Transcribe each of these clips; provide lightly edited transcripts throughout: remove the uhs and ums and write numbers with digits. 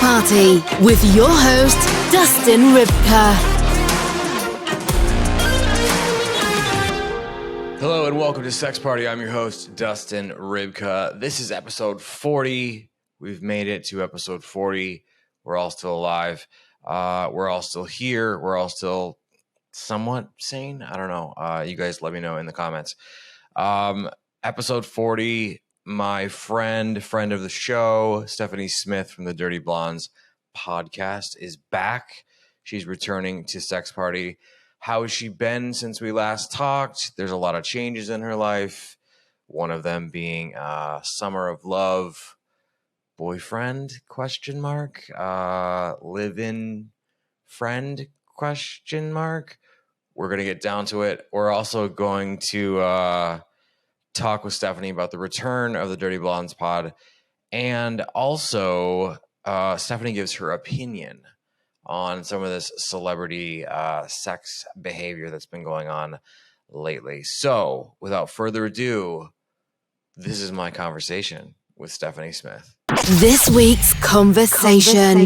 Party with your host, Dustin Rybka. Hello and welcome to Sex Party. I'm your host, Dustin Rybka. This is episode 40. We've made it to episode 40. We're all still alive. We're all still here. We're all still somewhat sane. I don't know. You guys let me know in the comments. Episode 40, my friend of the show, Stephanie Smith from the Dirty Blondes podcast is back. She's returning to Sex Party. How has she been since we last talked? There's a lot of changes in her life. One of them being summer of love boyfriend ? Live-in friend ? We're going to get down to it. We're also going to talk with Stephanie about the return of the Dirty Blondes pod. And also, Stephanie gives her opinion on some of this celebrity sex behavior that's been going on lately. So, without further ado, this is my conversation with Stephanie Smith. This week's conversation.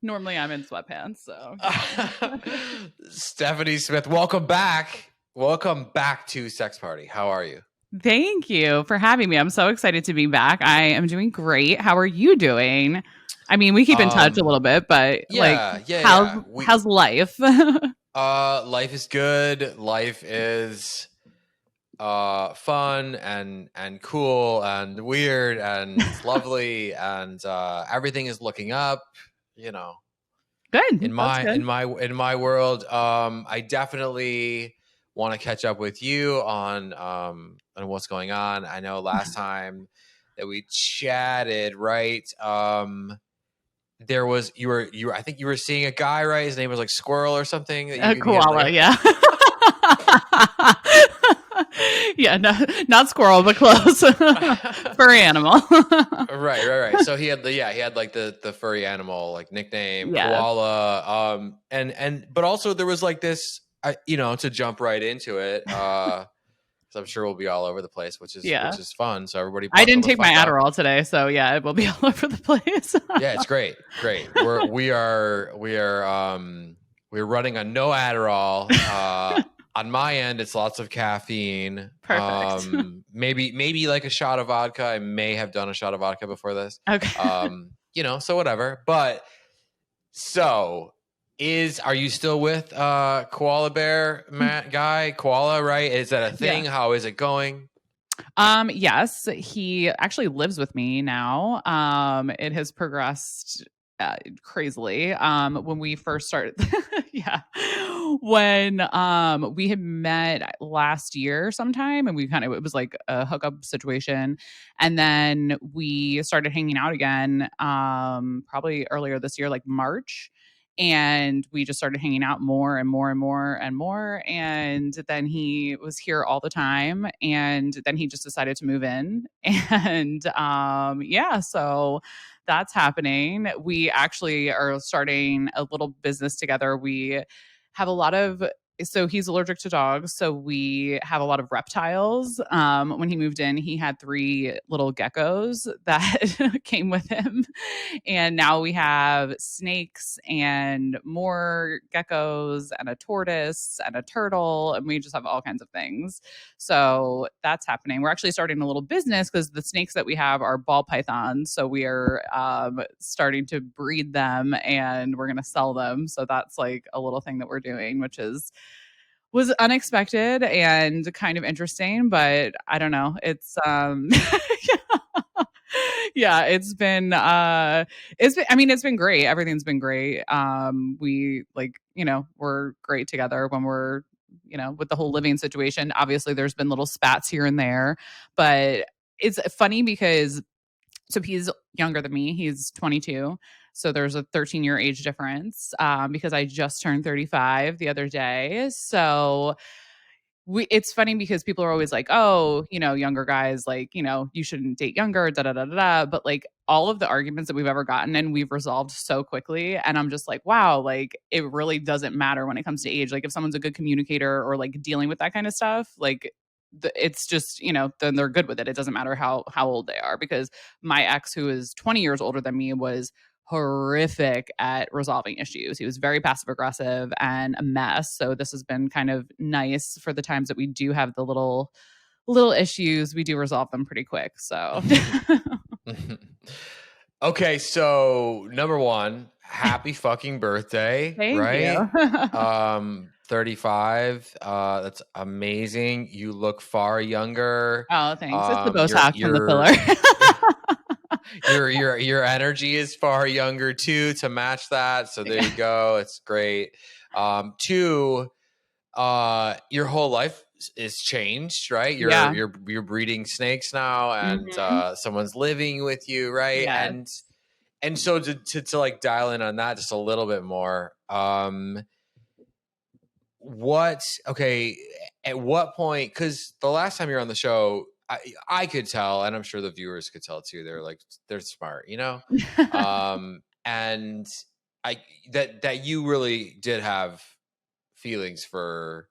Normally I'm in sweatpants, so. Stephanie Smith, welcome back. Welcome back to Sex Party. How are you? Thank you for having me. I'm so excited to be back. I am doing great. How are you doing? I mean, we keep in touch a little bit, but how's life? Life is good. Life is fun and cool and weird and lovely and everything is looking up, you know. Good. In my world, I definitely want to catch up with you on what's going on. I know last time that we chatted, right? There was you were I think you were seeing a guy, right? His name was like Squirrel or something. Koala, yeah. Yeah, not squirrel, but close. Furry animal. Right. So he had like the furry animal like nickname, Koala. But also there was like this, to jump right into it. I'm sure we'll be all over the place, which is fun. So everybody, I didn't take my Adderall today, so yeah, it will be all over the place. Yeah, it's great. We're running on no Adderall. On my end, it's lots of caffeine. Perfect. Maybe like a shot of vodka. I may have done a shot of vodka before this. Okay. So whatever. But are you still with Koala Bear guy? Koala, right? Is that a thing? Yeah. How is it going? Yes, he actually lives with me now. It has progressed crazily. When we first started, when we had met last year sometime, and it was like a hookup situation, and then we started hanging out again, probably earlier this year, like March. And we just started hanging out more and more and more and more. And then he was here all the time. And then he just decided to move in. And so that's happening. We actually are starting a little business together. We have so he's allergic to dogs. So we have a lot of reptiles. When he moved in, he had 3 little geckos that came with him. And now we have snakes and more geckos and a tortoise and a turtle. And we just have all kinds of things. So that's happening. We're actually starting a little business because the snakes that we have are ball pythons. So we are starting to breed them and we're going to sell them. So that's like a little thing that we're doing, which was unexpected and kind of interesting, but I don't know. It's it's been great. Everything's been great. We we're great together when we're, with the whole living situation. Obviously there's been little spats here and there, but it's funny because he's younger than me. He's 22. So there's a 13-year age difference because I just turned 35 the other day. So it's funny because people are always like, oh, younger guys, like, you shouldn't date younger, da da da da. But like all of the arguments that we've ever gotten and we've resolved so quickly. And I'm just like, wow, like it really doesn't matter when it comes to age. Like if someone's a good communicator or like dealing with that kind of stuff, like it's just, then they're good with it. It doesn't matter how old they are, because my ex, who is 20 years older than me, was horrific at resolving issues. He was very passive aggressive and a mess. So this has been kind of nice for the times that we do have the little issues. We do resolve them pretty quick. So Okay, so number one, happy fucking birthday, thank right? you. 35. That's amazing. You look far younger. Oh, thanks. It's the Your Botox and the filler. your energy is far younger too, to match that. So there you go. It's great. Two, your whole life is changed, right? Yeah. You're breeding snakes now, and Mhm. someone's living with you, right? Yes. And so to like dial in on that just a little bit more, at what point, because the last time you're on the show, I could tell, and I'm sure the viewers could tell too, they're smart, and I that you really did have feelings for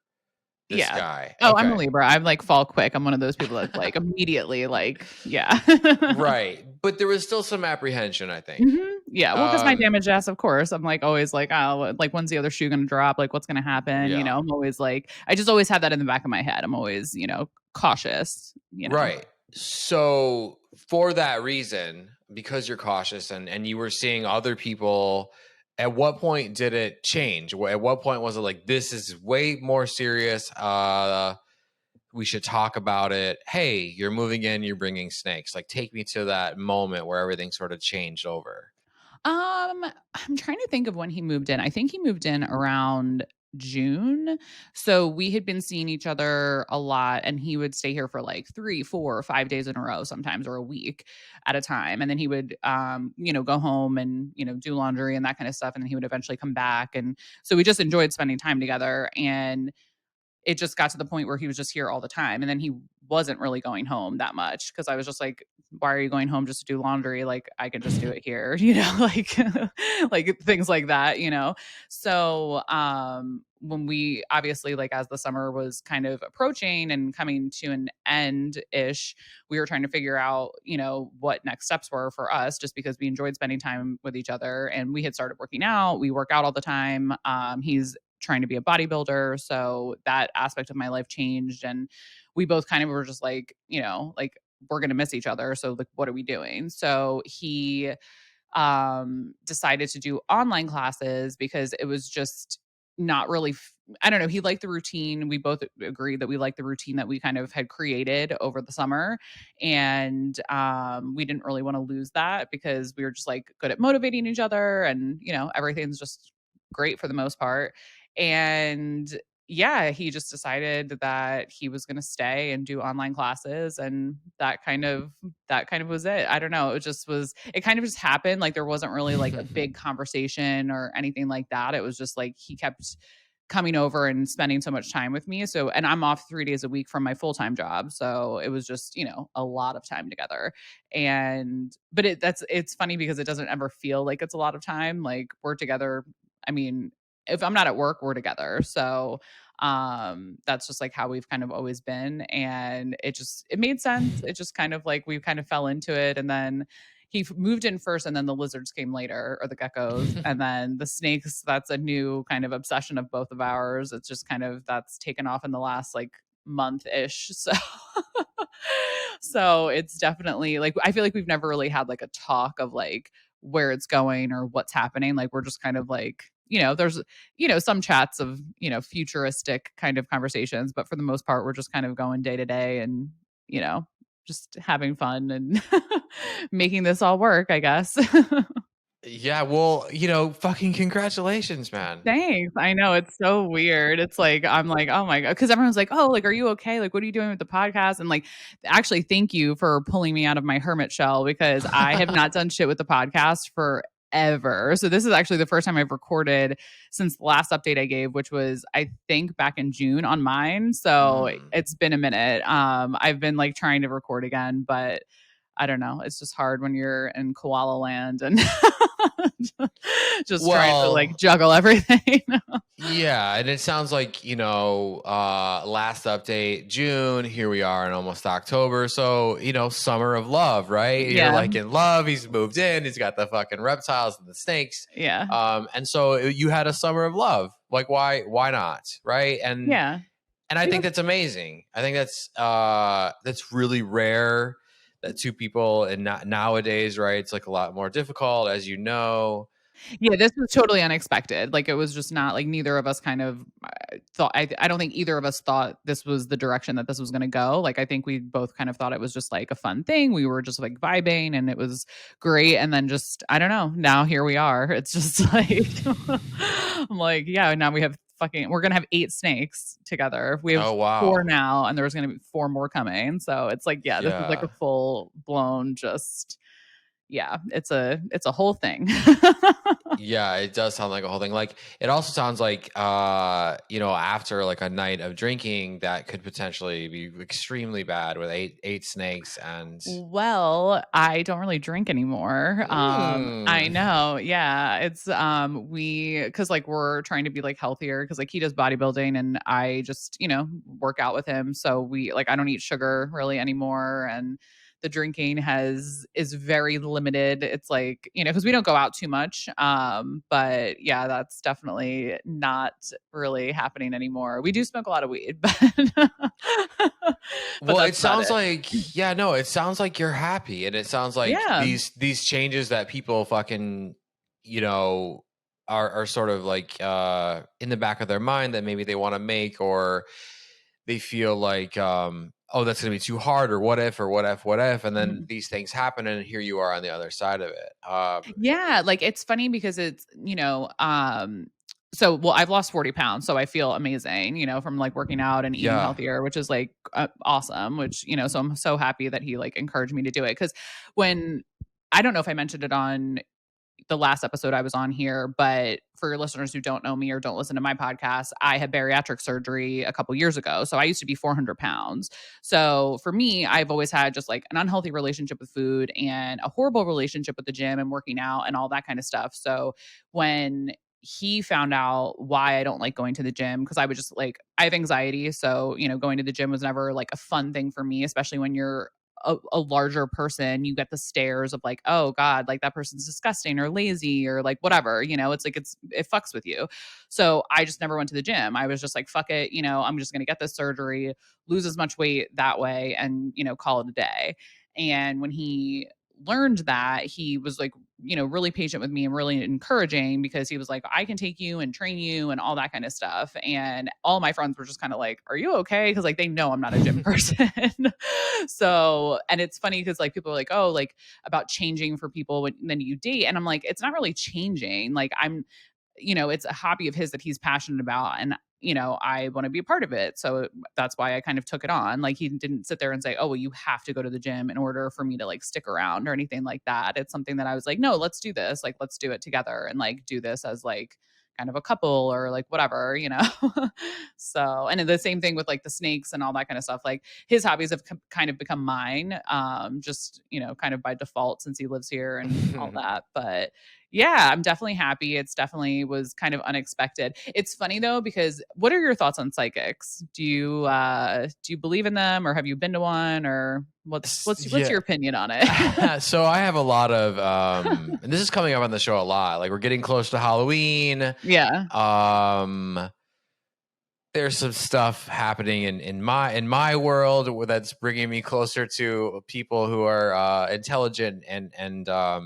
this Yeah. guy. Oh, I'm a Okay. Libra. I'm like fall quick. I'm one of those people that's like immediately like, yeah. Right. But there was still some apprehension, I think. Yeah. Well, because my damaged ass, of course. I'm like always like, oh, like when's the other shoe gonna drop? Like what's gonna happen? Yeah. I'm always like, I just always have that in the back of my head. I'm always, cautious. Right. So for that reason, because you're cautious and you were seeing other people, at what point did it change? At what point was it like, this is way more serious? We should talk about it. Hey, you're moving in, you're bringing snakes. Like, take me to that moment where everything sort of changed over. I'm trying to think of when he moved in. I think he moved in around June. So we had been seeing each other a lot, and he would stay here for like 3, 4, or 5 days in a row sometimes, or a week at a time. And then he would go home and, do laundry and that kind of stuff. And then he would eventually come back. And so we just enjoyed spending time together. And it just got to the point where he was just here all the time. And then he wasn't really going home that much, because I was just like, why are you going home just to do laundry? Like I can just do it here, like like things like that. So when we obviously, like, as the summer was kind of approaching and coming to an end ish, we were trying to figure out, what next steps were for us, just because we enjoyed spending time with each other, and we had started working out. We work out all the time. He's trying to be a bodybuilder, so that aspect of my life changed, and we both kind of were just like, like we're going to miss each other, so like what are we doing? So he decided to do online classes, because it was just not really I don't know, he liked the routine. We both agreed that we liked the routine that we kind of had created over the summer, and we didn't really want to lose that, because we were just like good at motivating each other, and everything's just great for the most part. And yeah, he just decided that he was going to stay and do online classes, and that kind of was it. I don't know. It kind of just happened. Like there wasn't really like a big conversation or anything like that. It was just like he kept coming over and spending so much time with me. So, and I'm off 3 days a week from my full-time job. So it was just, a lot of time together. But it's funny, because it doesn't ever feel like it's a lot of time. Like we're together. I mean, if I'm not at work, we're together. So that's just like how we've kind of always been. And it made sense. It just kind of like we kind of fell into it. And then he moved in first, and then the lizards came later, or the geckos, and then the snakes. That's a new kind of obsession of both of ours. It's just kind of that's taken off in the last like month ish. So so it's definitely like I feel like we've never really had like a talk of like where it's going or what's happening. Like we're just kind of like, there's some chats of futuristic kind of conversations, but for the most part we're just kind of going day to day, and just having fun and making this all work, I guess. Yeah, well, fucking congratulations, man. Thanks. I know, it's so weird. It's like, I'm like, "Oh my god," because everyone's like, "Oh, like, are you okay? Like, what are you doing with the podcast?" And like, actually, thank you for pulling me out of my hermit shell, because I have not done shit with the podcast forever. So this is actually the first time I've recorded since the last update I gave, which was I think back in June on mine. So it's been a minute. I've been like trying to record again, but I don't know. It's just hard when you're in koala land and just trying to like Well, juggle everything. yeah, and it sounds like, last update, June, here we are in almost October. So, summer of love, right? You're Yeah. like in love. He's moved in. He's got the fucking reptiles and the snakes. Yeah. And so you had a summer of love. Like, why not? Right. Yeah. And I think that's amazing. I think that's really rare that two people, and nowadays, right? It's like a lot more difficult, as you know. Yeah, this was totally unexpected. Like, it was just not like neither of us kind of thought, I don't think either of us thought this was the direction that this was going to go. Like, I think we both kind of thought it was just like a fun thing. We were just like vibing and it was great. And then just, I don't know, now here we are. It's just like, I'm like, yeah, now we have we're going to have 8 snakes together. We have Oh, wow. 4 now, and there's going to be 4 more coming. So it's like, yeah, this is like Yeah. a full blown just, yeah, it's a whole thing. Yeah, it does sound like a whole thing. Like, it also sounds like, after like a night of drinking, that could potentially be extremely bad with eight snakes. And Well, I don't really drink anymore. I know. Yeah. It's cuz like we're trying to be like healthier cuz like he does bodybuilding and I just, work out with him. So we like I don't eat sugar really anymore, and the drinking is very limited. It's like, cuz we don't go out too much. But yeah, that's definitely not really happening anymore. We do smoke a lot of weed, but well, it that's about sounds like, yeah, no, it sounds like you're happy, and it sounds like Yeah. these changes that people fucking, are sort of like in the back of their mind that maybe they want to make, or they feel like, oh, that's going to be too hard, or what if, and then Mhm. these things happen, and here you are on the other side of it. Yeah, like it's funny because it's, so well, I've lost 40 pounds, so I feel amazing, from like working out and eating Yeah. healthier, which is like awesome, which, so I'm so happy that he like encouraged me to do it. Cause when I don't know if I mentioned it on the last episode I was on here, but for your listeners who don't know me or don't listen to my podcast, I had bariatric surgery a couple years ago. So I used to be 400 pounds. So for me, I've always had just like an unhealthy relationship with food and a horrible relationship with the gym and working out and all that kind of stuff. So when he found out why I don't like going to the gym, because I was just like, I have anxiety. So, going to the gym was never like a fun thing for me, especially when you're a larger person. You get the stares of like, oh God, like that person's disgusting or lazy or like whatever, it's like it fucks with you. So I just never went to the gym. I was just like, fuck it, I'm just gonna get this surgery, lose as much weight that way, and call it a day. And when he learned that, he was like, really patient with me and really encouraging, because he was like, I can take you and train you and all that kind of stuff. And all my friends were just kind of like, are you okay? Because like they know I'm not a gym person. So, and it's funny because like people are like, oh, like about changing for people when then you date. And I'm like, it's not really changing. Like it's a hobby of his that he's passionate about. And I want to be a part of it. So that's why I kind of took it on. Like he didn't sit there and say, oh, well, you have to go to the gym in order for me to like stick around or anything like that. It's something that I was like, no, let's do this. Like, let's do it together and like do this as like kind of a couple or like whatever. So, and the same thing with like the snakes and all that kind of stuff. Like his hobbies have kind of become mine, just, kind of by default since he lives here and all that. But yeah, I'm definitely happy. It's definitely was kind of unexpected. It's funny though, because what are your thoughts on psychics? Do you believe in them, or have you been to one, or what's your opinion on it? So I have a lot of, and this is coming up on the show a lot. Like, we're getting close to Halloween. Yeah. There's some stuff happening in my world that's bringing me closer to people who are intelligent and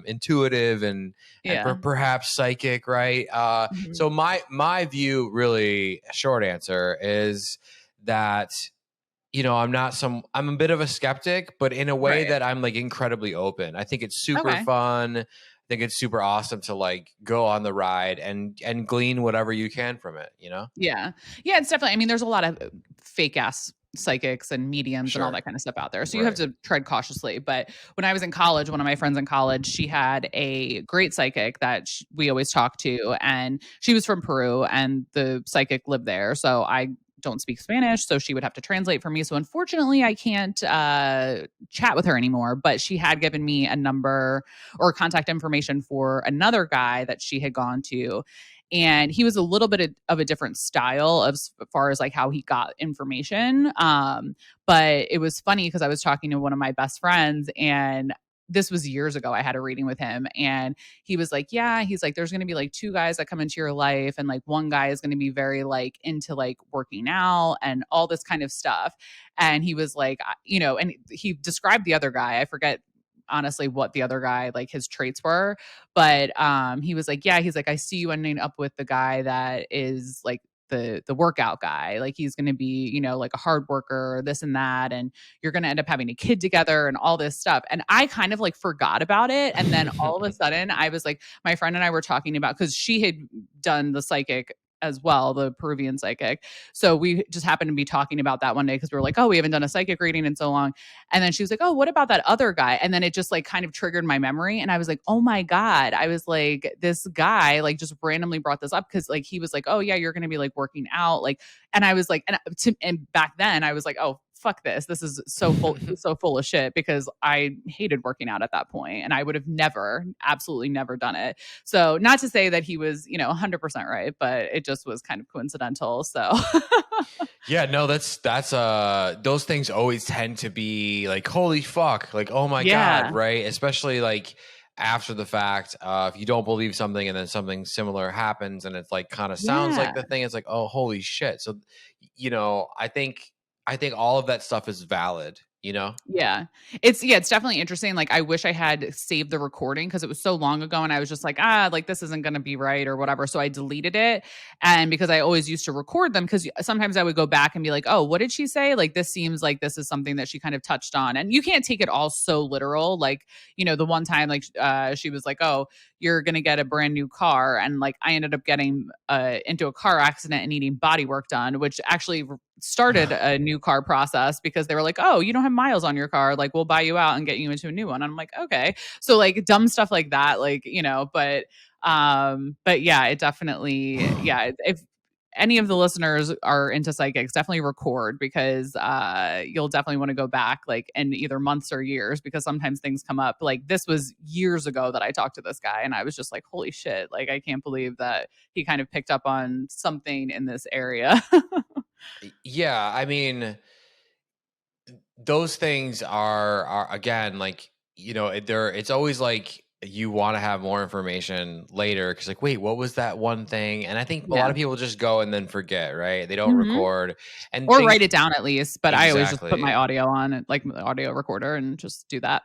intuitive and Yeah. perhaps psychic, right? Mhm. So my view, really, short answer, is that I'm a bit of a skeptic, but in a way Right. that I'm like incredibly open. I think it's super Okay. fun. I think it's super awesome to like go on the ride and glean whatever you can from it, Yeah. Yeah, it's definitely, I mean, there's a lot of fake ass psychics and mediums and all Sure. that kind of stuff out there. So you have Right. to tread cautiously. But when I was in college, one of my friends in college, she had a great psychic that we always talked to, and she was from Peru, and the psychic lived there. So I don't speak Spanish, so she would have to translate for me. So unfortunately, I can't chat with her anymore. But she had given me a number or contact information for another guy that she had gone to, and he was a little bit of a different style of, as far as like how he got information. But it was funny because I was talking to one of my best friends, and this was years ago. I had a reading with him, and he was like, yeah, he's like, there's going to be like two guys that come into your life, and like one guy is going to be very like into like working out and all this kind of stuff. And he was like, and he described the other guy. I forget honestly what the other guy, like his traits were, but he was like, yeah, he's like, I see you ending up with the guy that is like the workout guy. Like he's going to be, like a hard worker, this and that, and you're going to end up having a kid together and all this stuff. And I kind of like forgot about it. And then all of a sudden I was like, my friend and I were talking about, because she had done the psychic as well, the Peruvian psychic. So we just happened to be talking about that one day because we were like, oh, we haven't done a psychic reading in so long. And then she was like, oh, what about that other guy? And then it just like kind of triggered my memory. And I was like, oh my God. I was like, this guy like just randomly brought this up because like he was like, oh yeah, you're going to be like working out. Like, and I was like, and back then I was like, oh, fuck this. This is so full of shit, because I hated working out at that point and I would have absolutely never done it. So not to say that he was, 100% right, but it just was kind of coincidental. So Yeah, no, that's those things always tend to be like, holy fuck, like, oh my God, right? Especially like after the fact, if you don't believe something and then something similar happens and it's like kind of sounds like the thing, it's like, oh, holy shit. So, I think all of that stuff is valid, Yeah. It's definitely interesting. Like I wish I had saved the recording because it was so long ago and I was just like, like this isn't going to be right or whatever. So I deleted it. And because I always used to record them, because sometimes I would go back and be like, oh, what did she say? Like this seems like this is something that she kind of touched on. And you can't take it all so literal. Like, the one time like she was like, oh, you're going to get a brand new car. And like I ended up getting into a car accident and needing body work done, which actually started a new car process because they were like, oh, you don't have miles on your car, like we'll buy you out and get you into a new one. And I'm like, okay. So like dumb stuff like that, like, but yeah, it definitely, if any of the listeners are into psychics, definitely record, because you'll definitely want to go back like in either months or years, because sometimes things come up. Like this was years ago that I talked to this guy and I was just like, holy shit, like I can't believe that he kind of picked up on something in this area. Yeah, I mean, those things are again like, it's always like you want to have more information later because like, wait, what was that one thing? And I think a lot of people just go and then forget, right? They don't record and or write it down at least. But I always just put my Exactly. audio on, like the audio recorder, and just do that.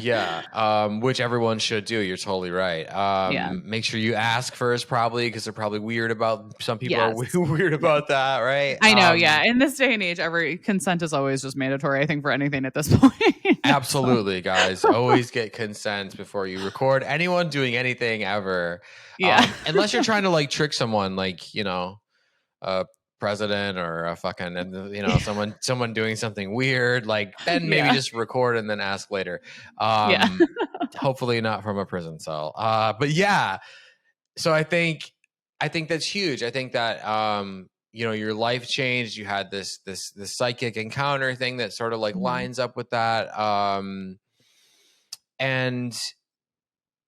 Yeah, which everyone should do. You're totally right. Yeah. Make sure you ask first, probably, because they're probably weird about. Some people are Yes. weird about that, right? I know. Yeah. In this day and age, every consent is always just mandatory, I think, for anything at this point. Absolutely, guys. Always get consent before you record anyone doing anything ever. Yeah. Unless you're trying to like trick someone, like a president or a fucking someone doing something weird, like then maybe Yeah. just record and then ask later. Yeah. Hopefully not from a prison cell. But yeah, so I think that's huge. I think that your life changed. You had this psychic encounter thing that sort of like lines up with that. And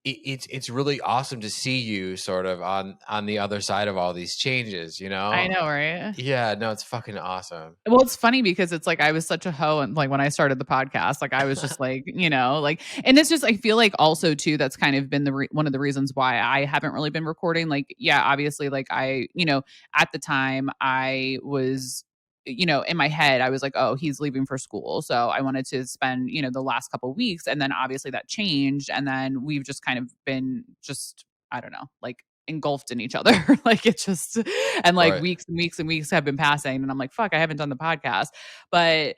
it's really awesome to see you sort of on the other side of all these changes, I know, right? Yeah, no, it's fucking awesome. Well, it's funny because it's like I was such a hoe, and like when I started the podcast, like I was just like, like, and it's just I feel like also too that's kind of been one of the reasons why I haven't really been recording. Like, yeah, obviously, like I, at the time I was, in my head I was like, oh, he's leaving for school, so I wanted to spend the last couple weeks, and then obviously that changed, and then we've just kind of been just I don't know, like engulfed in each other. Like it just, and like Right. weeks and weeks and weeks have been passing and I'm like, fuck, I haven't done the podcast. But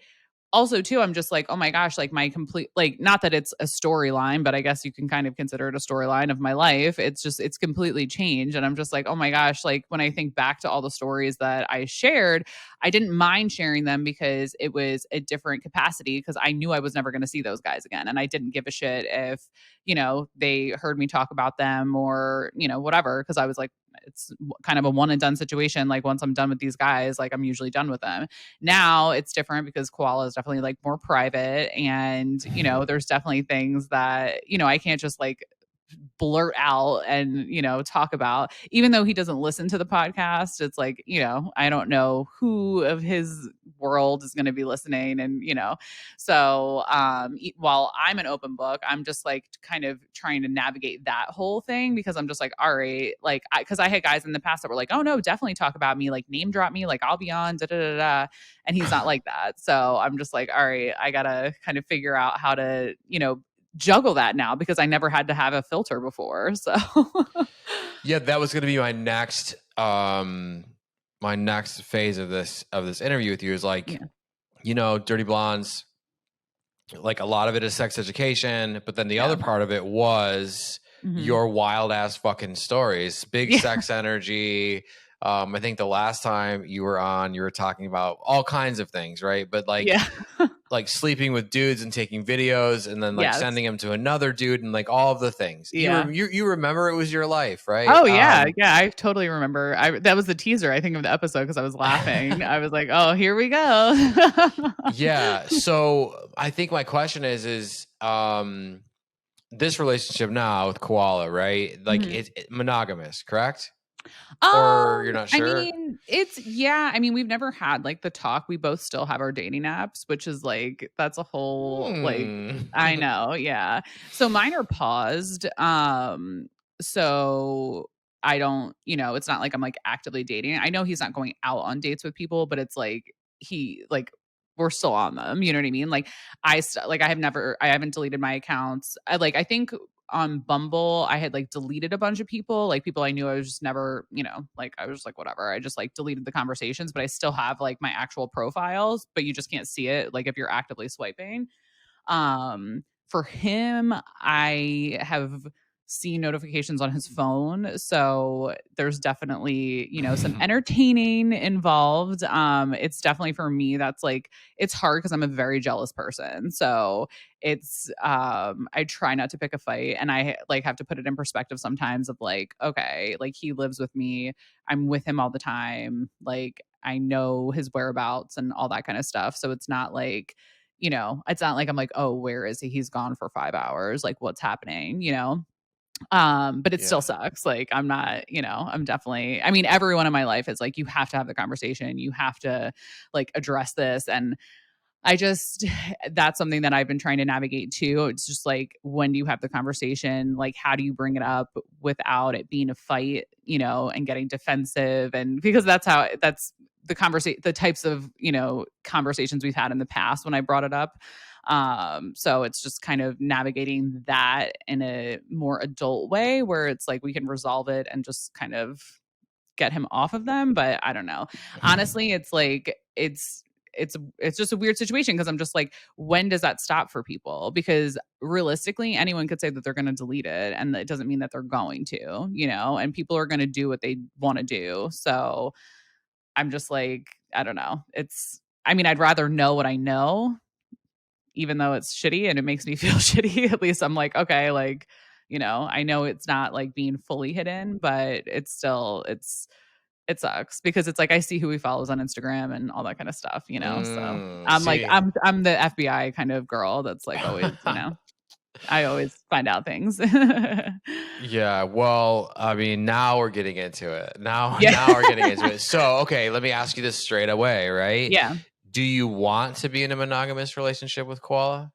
also too, I'm just like, oh my gosh, like my complete, like, not that it's a storyline, but I guess you can kind of consider it a storyline of my life. It's completely changed. And I'm just like, oh my gosh, like when I think back to all the stories that I shared, I didn't mind sharing them because it was a different capacity, because I knew I was never going to see those guys again. And I didn't give a shit if, they heard me talk about them or, whatever. Cause I was like, it's kind of a one and done situation. Like once I'm done with these guys, like I'm usually done with them. Now it's different because Koala is definitely like more private, and there's definitely things that I can't just like blurt out and talk about, even though he doesn't listen to the podcast. It's like I don't know who of his world is going to be listening, and so while I'm an open book, I'm just like kind of trying to navigate that whole thing, because I'm just like, all right, like because I had guys in the past that were like, oh no, definitely talk about me, like name drop me, like I'll be on da da da da, and he's not like that. So I'm just like, all right, I gotta kind of figure out how to juggle that now, because I never had to have a filter before. So Yeah, that was going to be my next phase of this interview with you is like, Dirty Blondes, like a lot of it is sex education, but then the other part of it was your wild ass fucking stories, big sex energy. I think the last time you were on, you were talking about all kinds of things, right? But like, like sleeping with dudes and taking videos, and then like sending them to another dude, and like all of the things. Yeah. You remember it was your life, right? Oh yeah, I totally remember. That was the teaser, I think, of the episode, because I was laughing. I was like, oh, here we go. Yeah. So I think my question is this relationship now with Koala, right? Like it's monogamous, correct? Or you're not sure? I mean, we've never had like the talk. We both still have our dating apps, which is like, that's a whole like, I know. Yeah. So mine are paused. So I don't, it's not like I'm like actively dating. I know he's not going out on dates with people, but it's like, we're still on them. You know what I mean? Like I haven't deleted my accounts. I think on Bumble, I had like deleted a bunch of people, like people I knew I was just never, like I was like, whatever. I just like deleted the conversations, but I still have like my actual profiles, but you just can't see it, like if you're actively swiping. For him, I have seen notifications on his phone, so there's definitely some entertaining involved. It's definitely, for me, that's like, it's hard because I'm a very jealous person, so it's I try not to pick a fight, and I like have to put it in perspective sometimes of like, okay, like he lives with me, I'm with him all the time, like I know his whereabouts and all that kind of stuff, so it's not like it's not like I'm like, oh, where is he? He's gone for 5 hours. Like, what's happening? But it still sucks. Like, I'm not, I'm definitely, I mean, everyone in my life is like, you have to have the conversation. You have to like address this. And that's something that I've been trying to navigate too. It's just like, when do you have the conversation? Like, how do you bring it up without it being a fight, and getting defensive? And because that's the types of, conversations we've had in the past when I brought it up. So it's just kind of navigating that in a more adult way, where it's like we can resolve it and just kind of get him off of them. But I don't know. Honestly, it's like, it's just a weird situation, because I'm just like, when does that stop for people? Because realistically, anyone could say that they're going to delete it, and it doesn't mean that they're going to, and people are going to do what they want to do. So I'm just like, I don't know. I'd rather know what I know, even though it's shitty and it makes me feel shitty. At least I'm like, okay, like, I know it's not like being fully hidden, but it sucks, because it's like, I see who he follows on Instagram and all that kind of stuff, so I'm like, I'm the FBI kind of girl that's like always, I always find out things. Yeah, well, I mean, now we're getting into it. Now we're getting into it. So, okay, let me ask you this straight away, right? Yeah. Do you want to be in a monogamous relationship with Koala?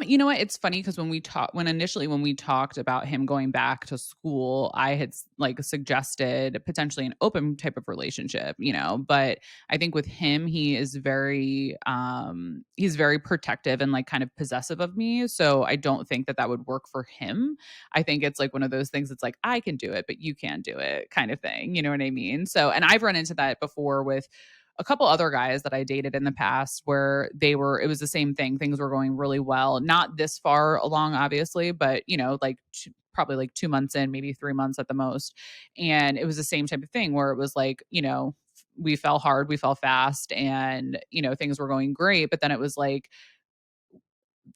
You know what? It's funny, because when we talked about him going back to school, I had like suggested potentially an open type of relationship, but I think with him, he's very protective and like kind of possessive of me. So I don't think that would work for him. I think it's like one of those things that's like, I can do it, but you can't do it kind of thing. You know what I mean? So, and I've run into that before with a couple other guys that I dated in the past, where it was the same thing. Things were going really well, not this far along, obviously, but like probably like 2 months in, maybe 3 months at the most. And it was the same type of thing, where it was like, we fell hard, we fell fast, and, things were going great. But then it was like,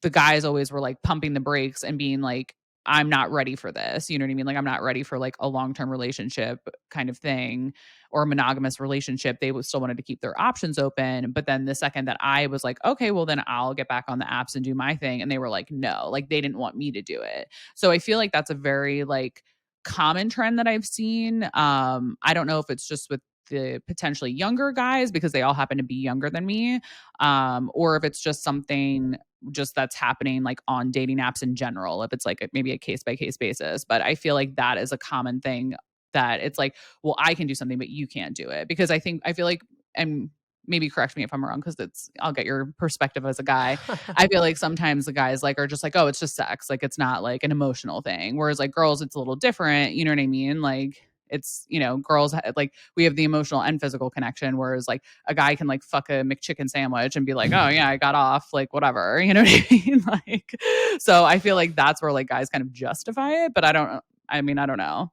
the guys always were like pumping the brakes and being like, I'm not ready for this. You know what I mean? Like, I'm not ready for like a long-term relationship kind of thing or a monogamous relationship. They still wanted to keep their options open. But then the second that I was like, okay, well, then I'll get back on the apps and do my thing. And they were like, no, like they didn't want me to do it. So I feel like that's a very like common trend that I've seen. I don't know if it's just with the potentially younger guys because they all happen to be younger than me, or if it's just something just that's happening like on dating apps in general, if it's like maybe a case by case basis. But I feel like that is a common thing that it's like, well, I can do something, but you can't do it because I feel like, and maybe correct me if I'm wrong because I'll get your perspective as a guy. I feel like sometimes the guys like are just like, oh, it's just sex, like it's not like an emotional thing, whereas like girls, it's a little different. You know what I mean? Like it's, girls like we have the emotional and physical connection, whereas like a guy can like fuck a McChicken sandwich and be like, oh yeah, I got off, like whatever, you know what I mean? Like, so I feel like that's where like guys kind of justify it, but I don't know.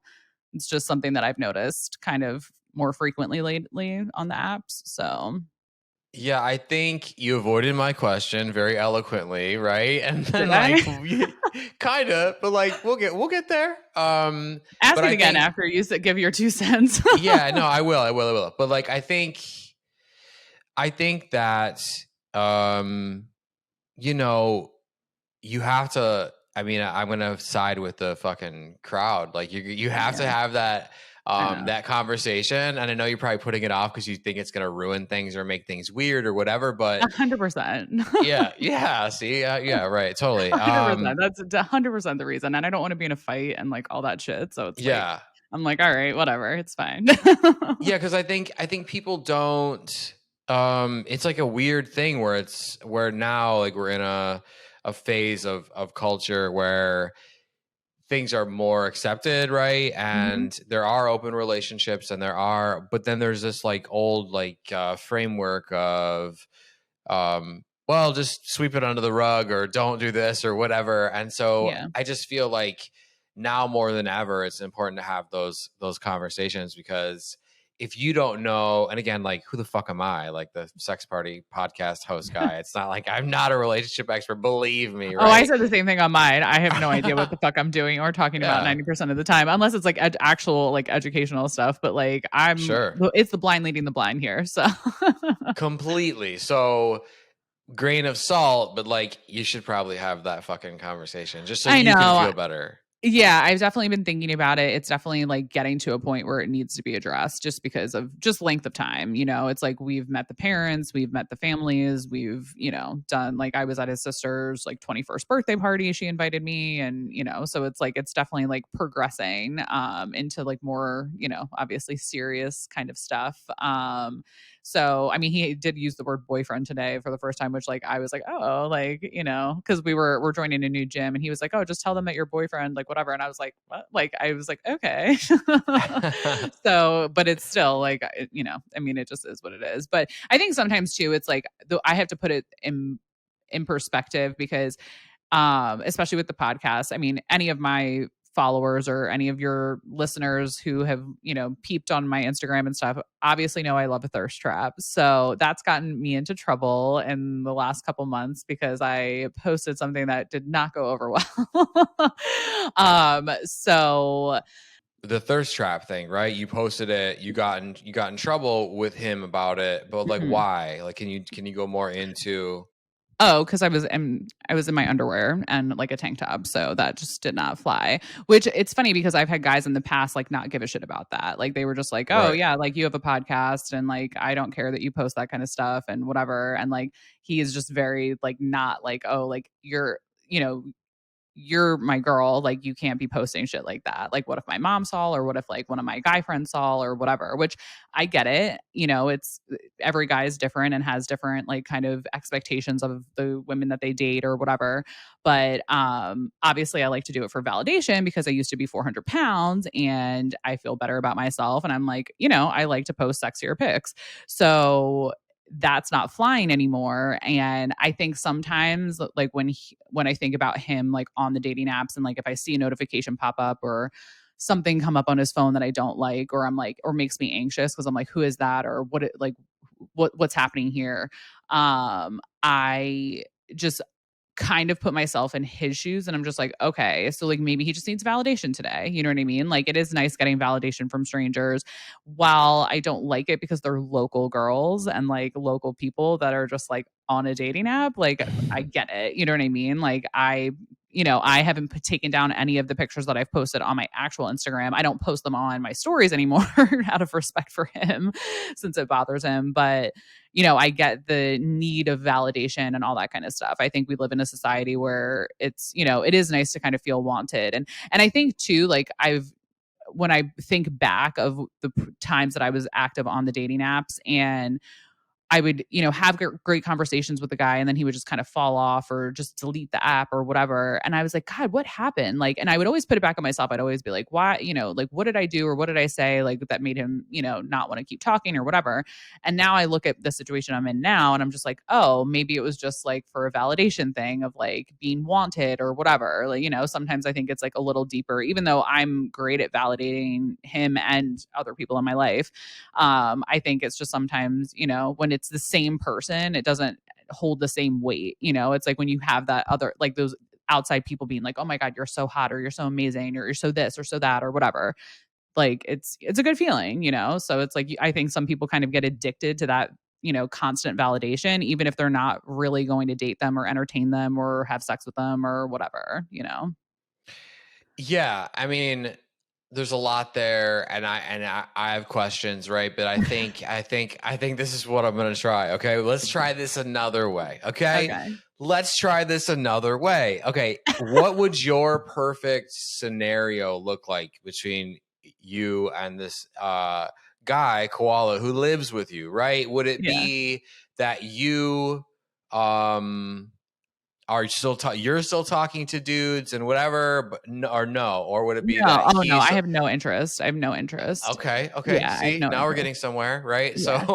It's just something that I've noticed kind of more frequently lately on the apps. So Yeah, I think you avoided my question very eloquently, right? And then did I? kind of, but like we'll get there. Ask But it I again think after you give your 2 cents. yeah, no, I will. But like I think that um you know, you have to. I mean, I'm gonna side with the fucking crowd. Like you have to Yeah, have that I know. that conversation. And I know you're probably putting it off because you think it's gonna ruin things or make things weird or whatever. But 100%. yeah. See, yeah, right, totally. 100%. That's 100% the reason. And I don't want to be in a fight and like all that shit. So it's like, Yeah, I'm like, all right, whatever. It's fine. yeah, because I think people don't. It's like a weird thing where now like we're in a phase of culture where things are more accepted, right? Mhm. And there are open relationships but then there's this like old like framework of well, just sweep it under the rug or don't do this or whatever. And so Yeah. I just feel like now more than ever it's important to have those conversations, because if you don't know, and again, like who the fuck am I, like the sex party podcast host guy? It's not like I'm not a relationship expert, believe me, Oh, I right? said the same thing on mine. I have no idea what the fuck I'm doing or talking about Yeah, 90% of the time, unless it's like actual like educational stuff. But like sure. it's the blind leading the blind here. So Completely. So grain of salt, but like you should probably have that fucking conversation just so I you can know. feel better. Yeah, I've definitely been thinking about it. It's definitely like getting to a point where it needs to be addressed just because of just length of time. It's like we've met the parents, we've met the families, we've, done like I was at his sister's like 21st birthday party. She invited me and, so it's like it's definitely like progressing into like more, obviously serious kind of stuff. So I mean he did use the word boyfriend today for the first time, which like I was like, oh, like, because we're joining a new gym and he was like, oh, just tell them that your boyfriend, like whatever. And I was like, what? Like I was like, okay. So, but it's still like I mean, it just is what it is. But I think sometimes too, it's like I have to put it in perspective because especially with the podcast. I mean, any of my followers or any of your listeners who have, peeped on my Instagram and stuff, obviously know I love a thirst trap. So that's gotten me into trouble in the last couple months because I posted something that did not go over well. So The thirst trap thing, right? You posted it, you got in trouble with him about it, but like mhm. why? Like can you go more into Oh, because I was in my underwear and like a tank top, so that just did not fly. Which it's funny because I've had guys in the past like not give a shit about that. Like they were just like, "Oh right? yeah, like you have a podcast and like I don't care that you post that kind of stuff and whatever." And like he is just very like not like, "Oh, like you're my girl, like you can't be posting shit like that. Like what if my mom saw or what if like one of my guy friends saw or whatever," which I get it. It's every guy is different and has different like kind of expectations of the women that they date or whatever. But obviously I like to do it for validation because I used to be 400 pounds and I feel better about myself. And I'm like, I like to post sexier pics. So that's not flying anymore. And I think sometimes like when I think about him like on the dating apps and like if I see a notification pop up or something come up on his phone that I don't like or I'm like or makes me anxious because I'm like, who is that or what's happening here? I just kind of put myself in his shoes, and I'm just like, okay, so like maybe he just needs validation today. You know what I mean? Like it is nice getting validation from strangers. While I don't like it because they're local girls and like local people that are just like on a dating app, like I get it. You know what I mean? Like I haven't taken down any of the pictures that I've posted on my actual Instagram. I don't post them on my stories anymore out of respect for him since it bothers him. But I get the need of validation and all that kind of stuff. I think we live in a society where it is nice to kind of feel wanted. And I think too, like when I think back of the times that I was active on the dating apps and I would, have great conversations with the guy and then he would just kind of fall off or just delete the app or whatever. And I was like, God, what happened? Like, and I would always put it back on myself. I'd always be like, why, like, what did I do or what did I say? Like that made him, not want to keep talking or whatever. And now I look at the situation I'm in now and I'm just like, oh, maybe it was just like for a validation thing of like being wanted or whatever. Like, sometimes I think it's like a little deeper, even though I'm great at validating him and other people in my life. I think it's just sometimes, when it's the same person, it doesn't hold the same weight. It's like when you have that other, like those outside people being like, oh my God, you're so hot or you're so amazing or you're so this or so that or whatever. Like it's a good feeling, So it's like, I think some people kind of get addicted to that, constant validation, even if they're not really going to date them or entertain them or have sex with them or whatever. Yeah, I mean, there's a lot there, and I have questions, right? But I think this is what I'm gonna try. Okay, let's try this another way. Okay, Okay. let's try this another way. Okay, what would your perfect scenario look like between you and this guy Koala who lives with you? Right? Would it Yeah. be that you are you're still talking to dudes and whatever, but or would it be No. that Oh no, I he's have no interest. I have no interest. okay? Yeah, I have See, no now we're interest. getting somewhere, right? Yeah.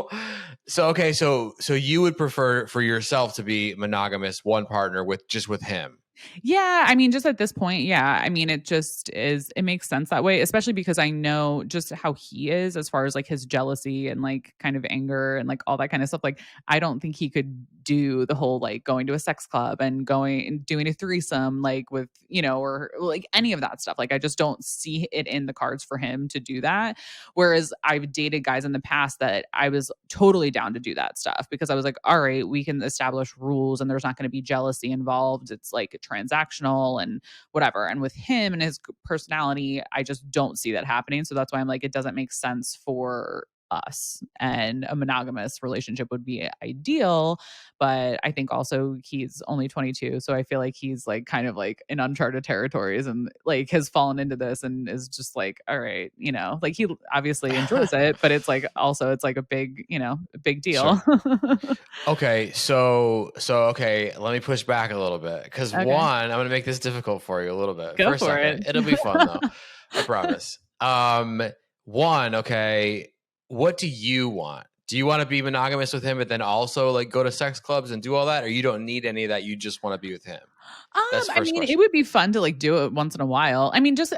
So you would prefer for yourself to be monogamous, one partner with him. Yeah, I mean, just at this point, yeah. I mean, it makes sense that way, especially because I know just how he is as far as like his jealousy and like kind of anger and like all that kind of stuff. Like, I don't think he could do the whole like going to a sex club and going and doing a threesome, like with, or like any of that stuff. Like, I just don't see it in the cards for him to do that. Whereas I've dated guys in the past that I was totally down to do that stuff because I was like, all right, we can establish rules and there's not going to be jealousy involved. It's like transactional and whatever. And with him and his personality, I just don't see that happening. So that's why I'm like, it doesn't make sense for us, and a monogamous relationship would be ideal. But I think also he's only 22, so I feel like he's like kind of like in uncharted territories and like has fallen into this and is just like, all right, like he obviously enjoys it, but it's like also it's like a big deal. Sure. Okay, so okay, let me push back a little bit because Okay, one, I'm gonna make this difficult for you a little bit go for a for second. it. It'll be fun though, I promise. One, okay, what do you want? Do you want to be monogamous with him, but then also like go to sex clubs and do all that, or you don't need any of that? You just want to be with him. That's the I first mean, it question. would be fun to like do it once in a while. I mean, just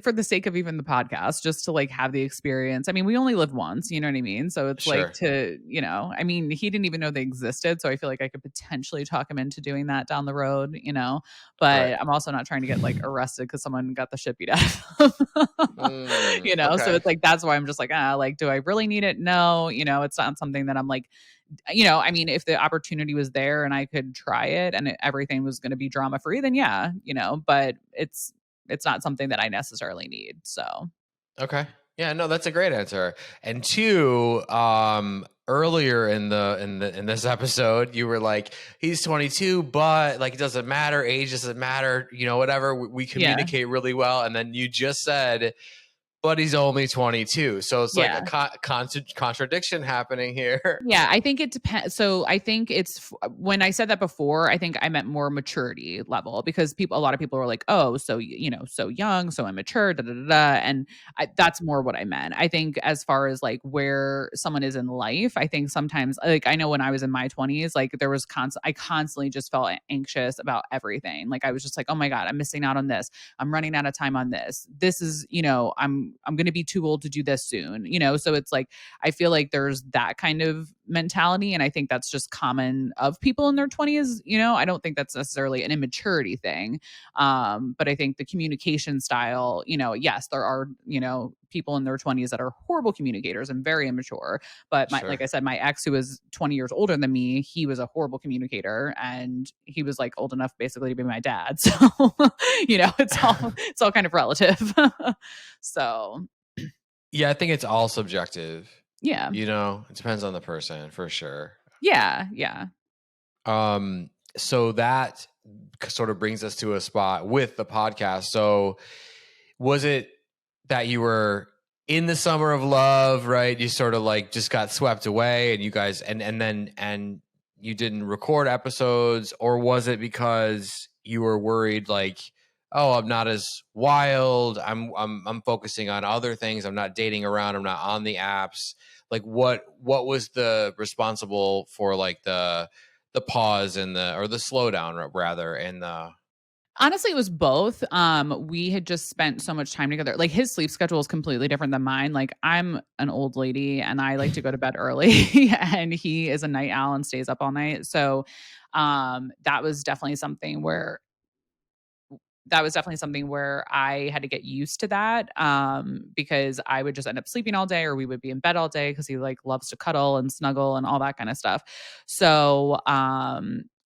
for the sake of even the podcast, just to like have the experience. I mean, we only live once, you know what I mean? So it's like Sure. I mean, he didn't even know they existed, so I feel like I could potentially talk him into doing that down the road. Right. But I'm also not trying to get like arrested because someone got the shit beat out of them. So Okay. it's like that's why I'm just like, like, do I really need it? No, it's not something that I'm like I mean, if the opportunity was there and I could try it and everything was going to be drama free, then yeah, but it's not something that I necessarily need. So Okay. Yeah, no, that's a great answer. And two, earlier in this episode, you were like, he's 22, but like it doesn't matter, age doesn't matter, whatever. We yeah, communicate really well. And then you just said, but he's only 22. So it's like yeah. a contradiction happening here. Yeah, I think it depends. So I think when I said that before, I think I meant more maturity level because a lot of people were like, "Oh, so so young, so immature." Da, da, da, da. And that's more what I meant. I think as far as like where someone is in life, I think sometimes like I know when I was in my 20s, like there was I constantly just felt anxious about everything. Like I was just like, "Oh my God, I'm missing out on this. I'm running out of time on this. This is I'm going to be too old to do this soon." So it's like I feel like there's that kind of mentality. And I think that's just common of people in their 20s. I don't think that's necessarily an immaturity thing. But I think the communication style, yes, there are, people in their 20s that are horrible communicators and very immature. But like I said, my ex, who was 20 years older than me, he was a horrible communicator, and he was like old enough basically to be my dad. So, it's all kind of relative. So, yeah, I think it's all subjective. Yeah. It depends on the person for sure. Yeah. So that sort of brings us to a spot with the podcast. So was it that you were in the summer of love, right? You sort of like just got swept away, and you guys and you didn't record episodes, or was it because you were worried like, oh, I'm not as wild, I'm focusing on other things, I'm not dating around, I'm not on the apps? Like what was the responsible for like the pause and the slowdown rather in the Honestly, it was both. We had just spent so much time together. Like, his sleep schedule is completely different than mine. Like, I'm an old lady and I like to go to bed early, and he is a night owl and stays up all night. So, that was definitely something where I had to get used to that, because I would just end up sleeping all day, or we would be in bed all day because he like loves to cuddle and snuggle and all that kind of stuff. So,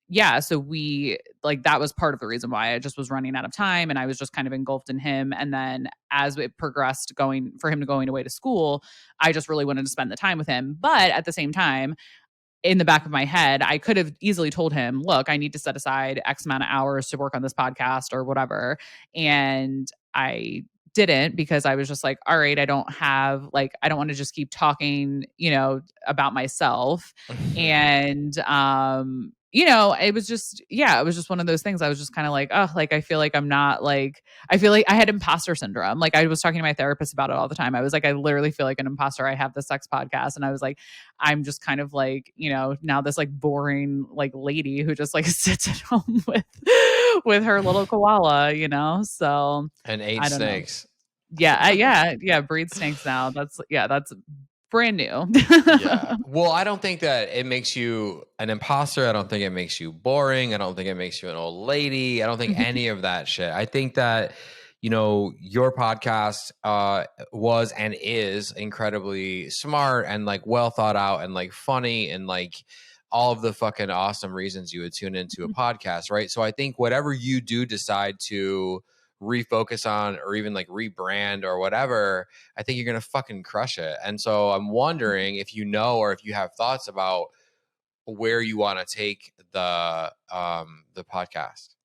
yeah, so we like that was part of the reason why I just was running out of time, and I was just kind of engulfed in him. And then as it progressed, going away to school, I just really wanted to spend the time with him. But at the same time, in the back of my head, I could have easily told him, look, I need to set aside X amount of hours to work on this podcast or whatever. And I didn't, because I was just like, all right, I don't want to just keep talking, about myself. And, it was just one of those things. I was just kind of like, oh, like, I feel like I'm not like, I feel like I had imposter syndrome. Like, I was talking to my therapist about it all the time. I was like, I literally feel like an imposter. I have the sex podcast. And I was like, I'm just kind of like, now this like boring like lady who just like sits at home with her little koala, so. and 8 snakes. Yeah, breed snakes now. That's brand new. Yeah. Well, I don't think that it makes you an imposter. I don't think it makes you boring. I don't think it makes you an old lady. I don't think any of that shit. I think that, your podcast was and is incredibly smart and like well thought out and like funny and like all of the fucking awesome reasons you would tune into a podcast, right? So I think whatever you do decide to refocus on or even like rebrand or whatever, I think you're gonna fucking crush it. And so I'm wondering if or if you have thoughts about where you want to take the podcast.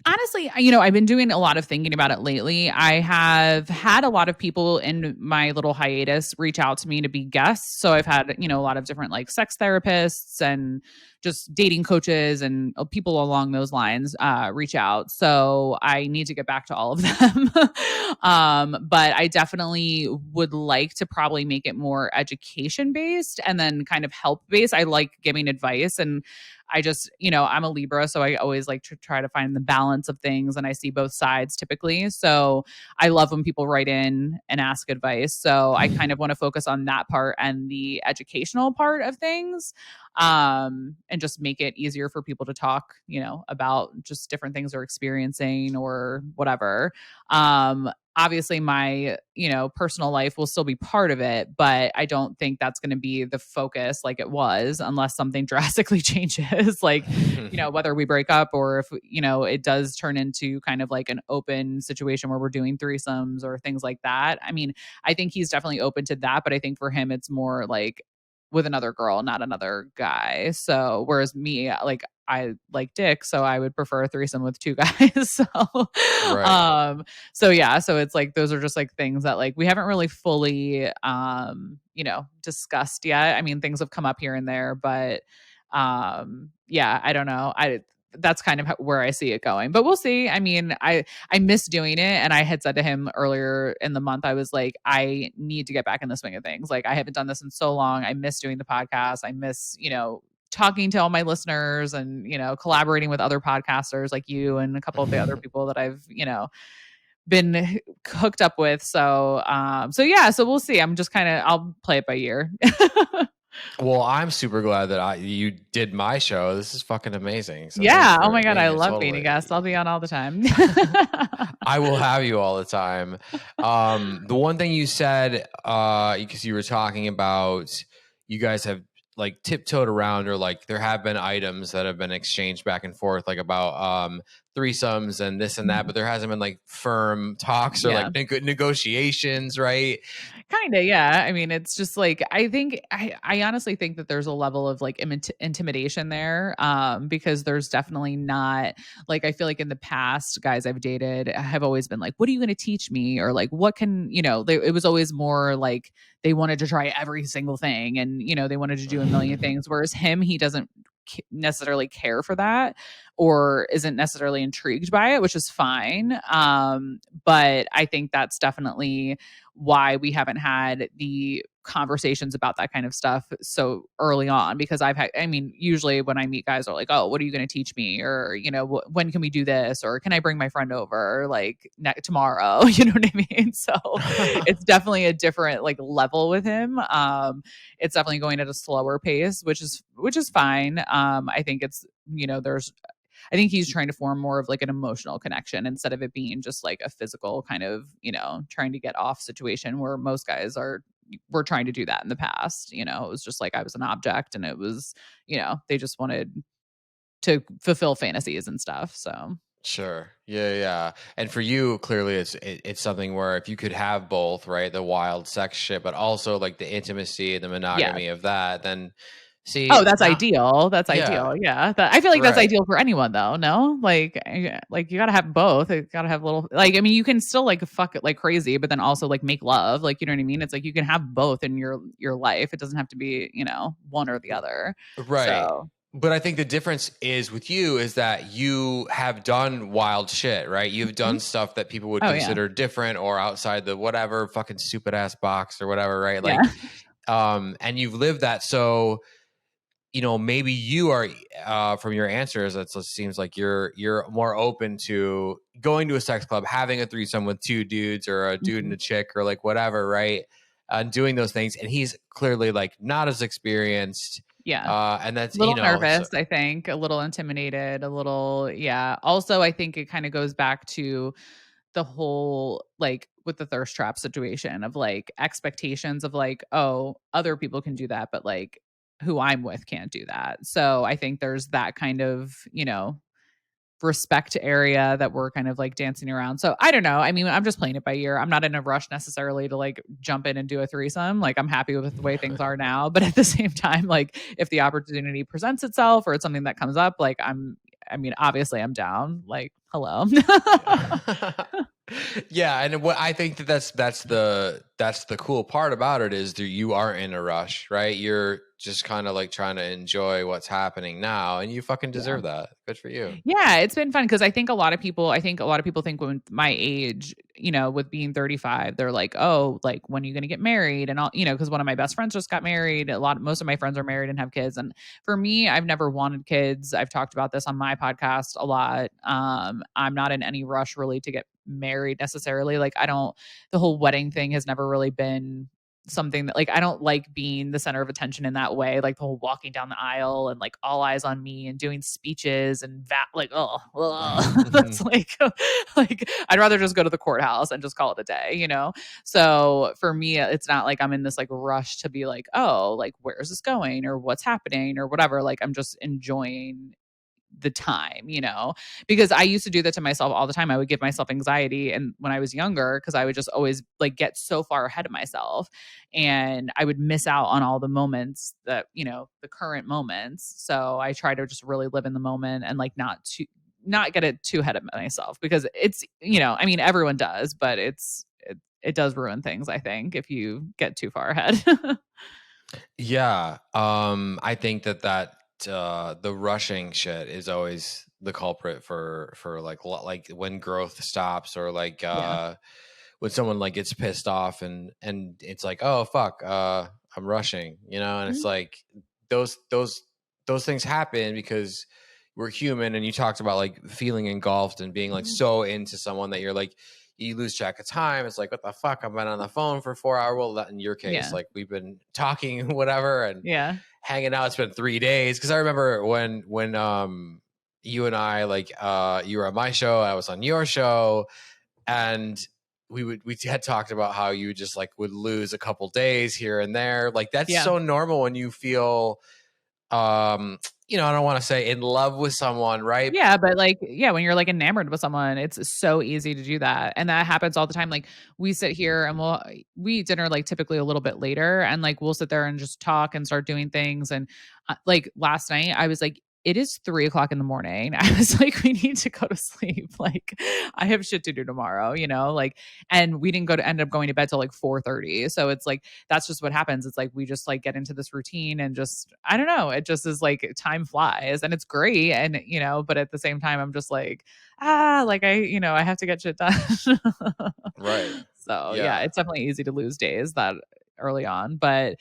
Honestly, I've been doing a lot of thinking about it lately. I have had a lot of people in my little hiatus reach out to me to be guests. So I've had, a lot of different like sex therapists and just dating coaches and people along those lines reach out. So I need to get back to all of them. But I definitely would like to probably make it more education based and then kind of help based. I like giving advice, and I just, I'm a Libra, so I always like to try to find the balance of things, and I see both sides typically. So I love when people write in and ask advice. So I kind of want to focus on that part and the educational part of things, and just make it easier for people to talk, about just different things they're experiencing or whatever. Obviously my, personal life will still be part of it, but I don't think that's going to be the focus like it was, unless something drastically changes, like, whether we break up or if, it does turn into kind of like an open situation where we're doing threesomes or things like that. I mean, I think he's definitely open to that, but I think for him, it's more like with another girl, not another guy. So, whereas me, like, I like dick, so I would prefer a threesome with 2 guys. So, Right. so yeah, so it's like those are just like things that like we haven't really fully, discussed yet. I mean, things have come up here and there, but yeah, I don't know. That's kind of where I see it going, but we'll see. I mean, I miss doing it, and I had said to him earlier in the month, I was like, I need to get back in the swing of things. Like, I haven't done this in so long. I miss doing the podcast. I miss, talking to all my listeners and, collaborating with other podcasters like you and a couple of the other people that I've, been hooked up with. So, so yeah, so we'll see. I'm just I'll play it by ear. Well, I'm super glad that you did my show. This is fucking amazing. So thank Yeah. you Oh for my God. being I here. love being a guest. I'll Totally. be on all the time. I will have you all the time. The one thing you said, because you were talking about you guys have like tiptoed around, or like there have been items that have been exchanged back and forth, like about threesomes and this and that, but there hasn't been like firm talks or Yeah. like negotiations, right? Kind of, yeah. I mean, it's just like I honestly think that there's a level of like intimidation there, because there's definitely not like I feel like in the past, guys I've dated have always been like, "What are you going to teach me?" Or like, "What can you know?" It was always more like they wanted to try every single thing, and they wanted to do a million things. Whereas him, he doesn't necessarily care for that or isn't necessarily intrigued by it, which is fine. But I think that's definitely why we haven't had the conversations about that kind of stuff so early on, because I mean, usually when I meet guys are like, "Oh, what are you going to teach me?" Or, when can we do this? Or can I bring my friend over like tomorrow? You know what I mean? So it's definitely a different like level with him. It's definitely going at a slower pace, which is fine. I think it's, there's I think he's trying to form more of like an emotional connection instead of it being just like a physical kind of, trying to get off situation where most guys were trying to do that in the past. It was just like I was an object, and it was, they just wanted to fulfill fantasies and stuff. So Sure. Yeah, yeah. And for you, clearly, it's something where if you could have both, right, the wild sex shit, but also like the intimacy and the yeah. monogamy of that, then see Oh, that's now, ideal. That's yeah, ideal. Yeah. I feel like that's right, ideal for anyone though. No? Like you got to have both. You got to have little like I mean you can still like fuck it like crazy but then also like make love. Like you know what I mean? It's like you can have both in your life. It doesn't have to be, one or the other. right. So, But I think the difference is with you is that you have done wild shit, right? You've done mhm. stuff that people would Oh yeah. consider different or outside the whatever fucking stupid ass box or whatever, right? Yeah. Like, and you've lived that. So, maybe you are, from your answers, it seems like you're more open to going to a sex club, having a threesome with two dudes or a dude and Mhm. a chick or like whatever, right? Doing those things, and he's clearly like not as experienced, Yeah. and that's A little so nervous, I think, a little intimidated, a little yeah. Also, I think it kind of goes back to the whole like with the thirst trap situation of like expectations of like, oh, other people can do that, but like who I'm with can't do that. So I think there's that kind of, respect area that we're kind of like dancing around. So I don't know. I mean, I'm just playing it by ear. I'm not in a rush necessarily to like jump in and do a threesome. Like I'm happy with the way things are now, but at the same time, like if the opportunity presents itself or it's something that comes up, like I mean, obviously I'm down. Like, hello. yeah. Yeah, and what I think that's the cool part about it is that you aren't in a rush, right? You're just kind of like trying to enjoy what's happening now, and you fucking Yeah. deserve that. Good for you. Yeah, it's been fun because I think a lot of people think when my age, with being 35, they're like, "Oh, like when are you going to get married?" And all, because one of my best friends just got married. Most of my friends are married and have kids. And for me, I've never wanted kids. I've talked about this on my podcast a lot. I'm not in any rush really to get married necessarily. Like the whole wedding thing has never really been something that like I don't like being the center of attention in that way, like the whole walking down the aisle and like all eyes on me and doing speeches and like that's like I'd rather just go to the courthouse and just call it a day, So for me, it's not like I'm in this like rush to be like, oh, like where is this going or what's happening or whatever. Like I'm just enjoying the time, because I used to do that to myself all the time. I would give myself anxiety. And when I was younger, because I would just always like get so far ahead of myself and I would miss out on all the moments that, the current moments. So I try to just really live in the moment and like not get it too ahead of myself because it's, I mean, everyone does, but it does ruin things, I think, if you get too far ahead. Yeah, I think that the rushing shit is always the culprit for like like when growth stops or like Yeah. when someone like gets pissed off and it's like, oh fuck, I'm rushing, and it's Mhm. like those things happen because we're human. And you talked about like feeling engulfed and being like Mhm. so into someone that you're like you lose track of time. It's like, what the fuck? I've been on the phone for 4 hours. Well, in your case, Yeah. like we've been talking, whatever, and Yeah. hanging out. It's been 3 days. Cause I remember when you and I, like, you were on my show, I was on your show, and we had talked about how you just like would lose a couple days here and there. Like that's Yeah. so normal when you feel, I don't want to say in love with someone, right? Yeah, but like, yeah, when you're like enamored with someone, it's so easy to do that. And that happens all the time. Like we sit here and we eat dinner like typically a little bit later and like we'll sit there and just talk and start doing things. And like last night I was like, it is 3 o'clock in the morning. I was like, we need to go to sleep. Like I have shit to do tomorrow, like, and we didn't end up going to bed till like 4:30. So it's like, that's just what happens. It's like, we just like get into this routine and just, I don't know. It just is like time flies and it's great. And, but at the same time, I'm just like, like I have to get shit done. Right. So yeah, Yeah. it's definitely easy to lose days that early on, but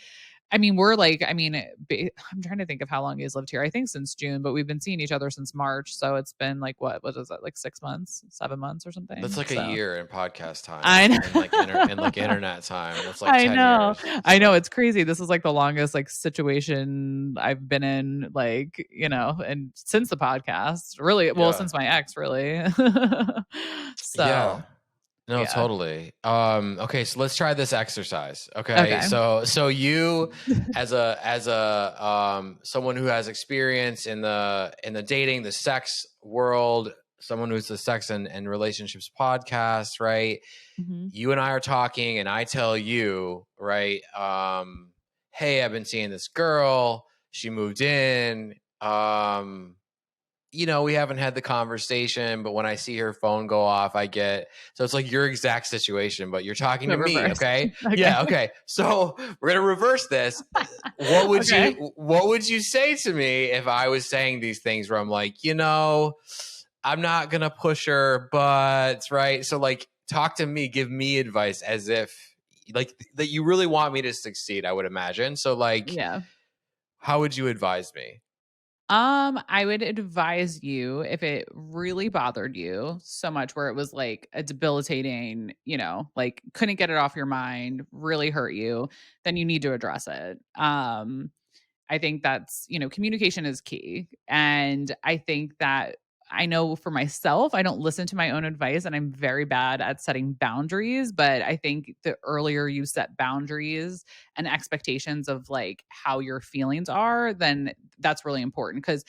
I mean, we're like, I'm trying to think of how long he's lived here. I think since June, but we've been seeing each other since March. So it's been like, what is that? Like 6 months, 7 months or something. That's like a So year in podcast time. I know. And like internet time. That's like 10 know. years. I know. It's crazy. This is like the longest like situation I've been in, like, and since the podcast, really, well, Yeah. since my ex, really. So Yeah. No, yeah. totally. Okay, so let's try this exercise. Okay. So you as a someone who has experience in the dating, the sex world, someone who's the sex and relationships podcast, right? Mhm. You and I are talking and I tell you, right, hey, I've been seeing this girl, she moved in, we haven't had the conversation, but when I see her phone go off, so it's like your exact situation, but you're talking The to me. reverse. Okay. Okay. Yeah. Okay. So we're going to reverse this. What would Okay. what would you say to me if I was saying these things where I'm like, I'm not going to push her, but right. So like, talk to me, give me advice as if like that you really want me to succeed, I would imagine. So like, Yeah. how would you advise me? I would advise you if it really bothered you so much where it was like a debilitating, like couldn't get it off your mind, really hurt you, then you need to address it. I think that's, communication is key. And I think that I know for myself, I don't listen to my own advice and I'm very bad at setting boundaries. But I think the earlier you set boundaries and expectations of like how your feelings are, then that's really important. Because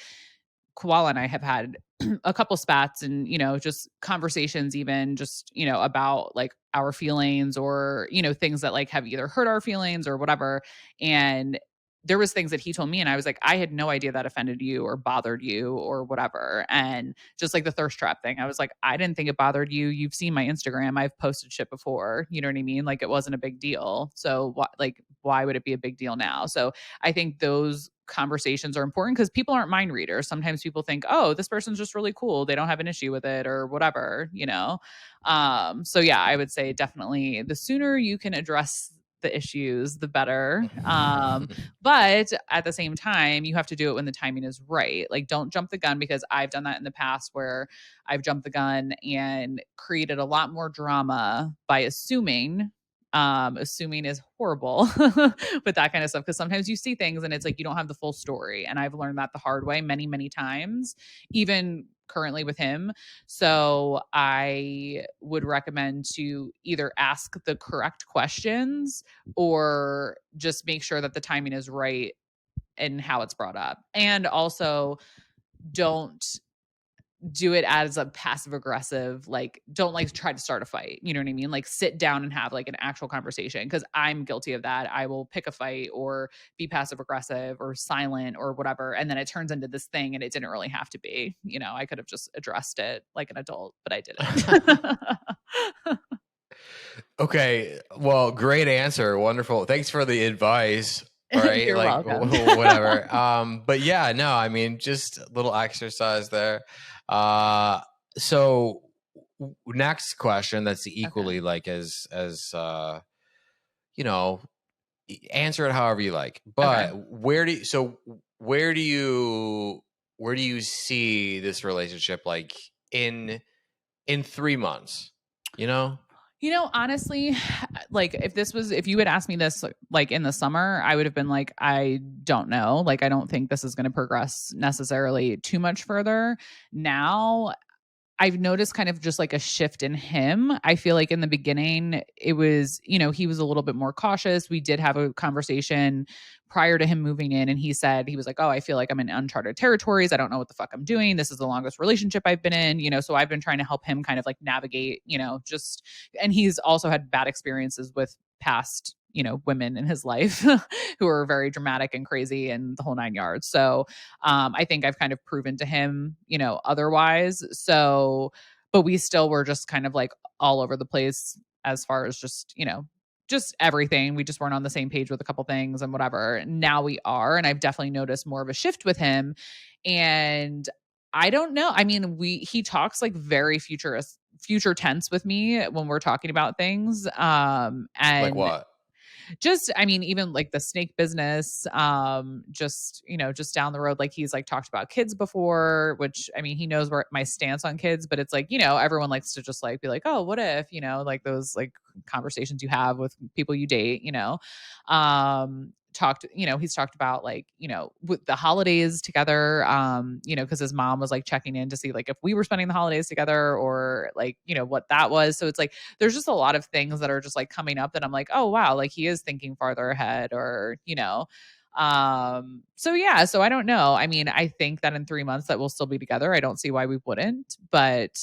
Koala and I have had a couple spats and, just conversations, even just, about like our feelings or, things that like have either hurt our feelings or whatever. And there was things that he told me and I was like, I had no idea that offended you or bothered you or whatever. And just like the thirst trap thing, I was like, I didn't think it bothered you. You've seen my Instagram. I've posted shit before. You know what I mean? Like it wasn't a big deal. So why would it be a big deal now? So I think those conversations are important because people aren't mind readers. Sometimes people think, oh, this person's just really cool. They don't have an issue with it or whatever, So yeah, I would say definitely the sooner you can address the issues, the better. But at the same time, you have to do it when the timing is right. Like, don't jump the gun because I've done that in the past where I've jumped the gun and created a lot more drama by assuming. Assuming is horrible with that kind of stuff because sometimes you see things and it's like you don't have the full story. And I've learned that the hard way many, many times, even currently with him. So I would recommend to either ask the correct questions or just make sure that the timing is right and how it's brought up. And also don't do it as a passive aggressive, like don't like try to start a fight. You know what I mean? Like sit down and have like an actual conversation because I'm guilty of that. I will pick a fight or be passive aggressive or silent or whatever. And then it turns into this thing and it didn't really have to be. I could have just addressed it like an adult, but I didn't. Okay. Well, great answer. Wonderful. Thanks for the advice. All right. You're Like welcome. whatever. But yeah, no, I mean, just a little exercise there. So next question that's equally Okay. like as you know, answer it however you like. But Okay. where do you see this relationship like in 3 months? you know? Honestly, like if you had asked me this like in the summer, I would have been like, I don't know. Like, I don't think this is going to progress necessarily too much further. Now, I've noticed kind of just like a shift in him. I feel like in the beginning, it was, he was a little bit more cautious. We did have a conversation prior to him moving in, and he was like, oh, I feel like I'm in uncharted territories. I don't know what the fuck I'm doing. This is the longest relationship I've been in, so I've been trying to help him kind of like navigate, just, and he's also had bad experiences with past, women in his life who are very dramatic and crazy and the whole nine yards. So, I think I've kind of proven to him, otherwise. So, but we still were just kind of like all over the place as far as just everything. We just weren't on the same page with a couple things and whatever. Now we are. And I've definitely noticed more of a shift with him. And I don't know. I mean, he talks like very future tense with me when we're talking about things. Like And what? just, I mean, even like the snake business, just down the road, like he's like talked about kids before, which I mean, he knows where my stance on kids, but it's like, everyone likes to just like be like, oh, what if, like those like conversations you have with people you date, he's talked about like, with the holidays together, because his mom was like checking in to see like if we were spending the holidays together or like, what that was. So it's like there's just a lot of things that are just like coming up that I'm like, oh wow, like he is thinking farther ahead, or so yeah, so I don't know. I mean, I think that in 3 months that we'll still be together. I don't see why we wouldn't, but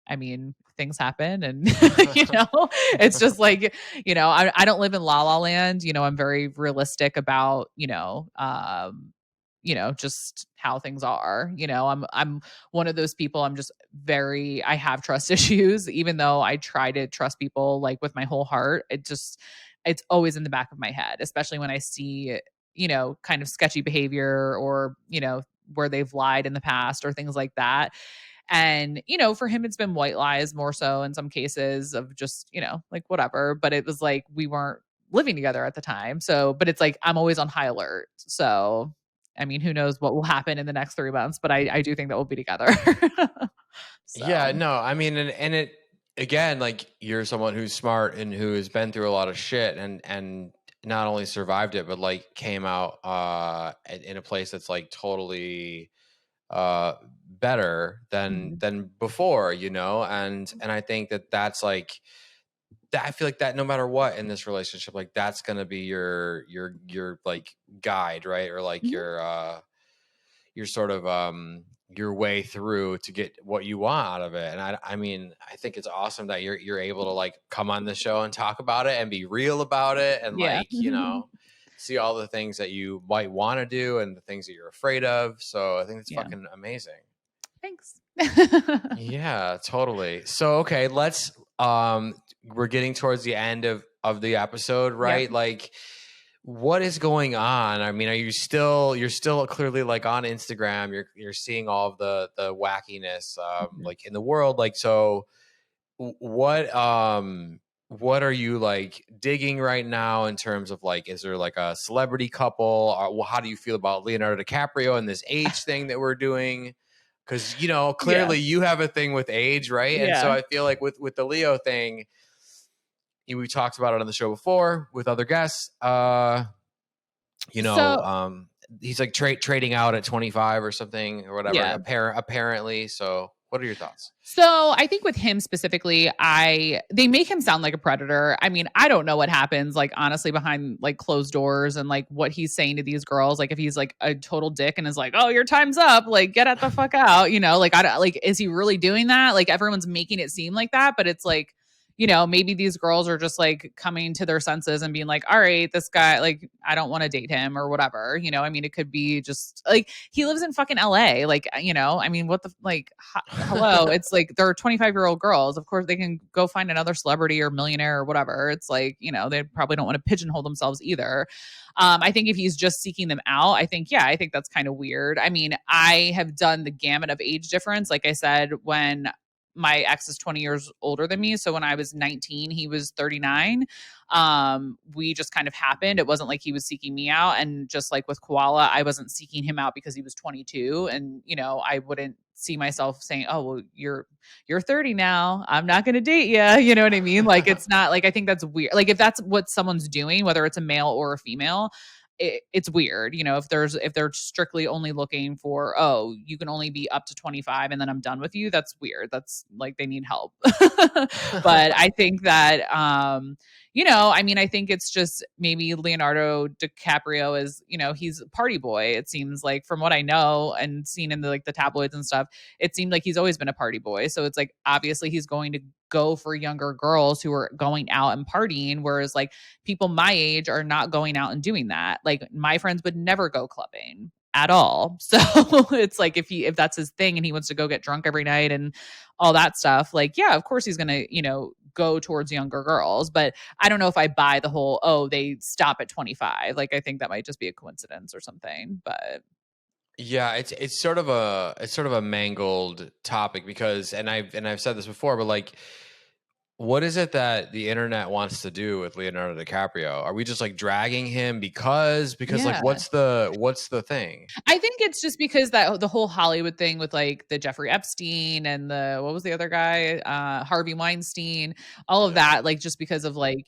I mean, things happen and it's just like, I don't live in la la land. I'm very realistic about, just how things are. I'm one of those people. I'm just I have trust issues, even though I try to trust people like with my whole heart. It's always in the back of my head, especially when I see, kind of sketchy behavior or, where they've lied in the past or things like that. And, for him, it's been white lies more so in some cases of just, like whatever. But it was like we weren't living together at the time. So, but it's like I'm always on high alert. So, I mean, who knows what will happen in the next 3 months, but I do think that we'll be together. Yeah, So, no, I mean, and it again, like you're someone who's smart and who has been through a lot of shit and not only survived it, but like came out in a place that's like totally uh better mhm. than before, and I think that's like that. I feel like that no matter what in this relationship, like that's gonna be your like guide, right? Or like Mhm. your sort of your way through to get what you want out of it. And I mean, I think it's awesome that you're able to like come on the show and talk about it and be real about it and Yeah. like, see all the things that you might want to do and the things that you're afraid of. So I think it's Yeah. fucking amazing. Thanks. Yeah, totally. So okay, let's we're getting towards the end of the episode, Yep. right? Like what is going on? I mean, you're still clearly like on Instagram, you're seeing all of the wackiness Mhm. like in the world. Like so what are you like digging right now in terms of like is there like a celebrity couple or well, how do you feel about Leonardo DiCaprio and this age thing that we're doing? Because Yeah. clearly you have a thing with age, right? And so Yeah. I feel like with the Leo thing, we talked about it on the show before with other guests. You know, So, um, he's like trading out at 25 or something or whatever. yeah. Apparently. So, what are your thoughts? So I think with him specifically, they make him sound like a predator. I mean, I don't know what happens, like honestly, behind like closed doors and like what he's saying to these girls. Like if he's like a total dick and is like, "Oh, your time's up," like get at the fuck out, like I don't like, is he really doing that? Like everyone's making it seem like that, but it's like, maybe these girls are just like coming to their senses and being like, all right, this guy, like, I don't want to date him or whatever. I mean, it could be just like he lives in fucking LA. Like, I mean, what the, like, hello. It's like they're 25-year-old girls. Of course, they can go find another celebrity or millionaire or whatever. It's like, they probably don't want to pigeonhole themselves either. I think if he's just seeking them out, I think that's kind of weird. I mean, I have done the gamut of age difference. Like I said, when my ex is 20 years older than me. So when I was 19, he was 39. We just kind of happened. It wasn't like he was seeking me out. And just like with Koala, I wasn't seeking him out because he was 22. And, I wouldn't see myself saying, oh, well, you're 30 now. I'm not going to date you. You know what I mean? Like, it's not like, I think that's weird. Like, if that's what someone's doing, whether it's a male or a female, it's weird, if they're strictly only looking for, oh, you can only be up to 25 and then I'm done with you. That's weird. That's like, they need help. But I think that, I mean, I think it's just maybe Leonardo DiCaprio is, he's a party boy. It seems like, from what I know and seen in the tabloids and stuff, it seemed like he's always been a party boy. So it's like, obviously he's going to go for younger girls who are going out and partying, whereas like people my age are not going out and doing that. Like, my friends would never go clubbing at all. So it's like, if that's his thing and he wants to go get drunk every night and all that stuff, like, yeah, of course he's going to, go towards younger girls. But I don't know if I buy the whole, oh, they stop at 25. Like, I think that might just be a coincidence or something. But yeah, it's sort of a mangled topic because, and I've said this before, but like, what is it that the internet wants to do with Leonardo DiCaprio? Are we just like dragging him because like, yeah. what's the thing? I think it's just because that the whole Hollywood thing with like the Jeffrey Epstein and what was the other guy, Harvey Weinstein, all of that, like, just because of like,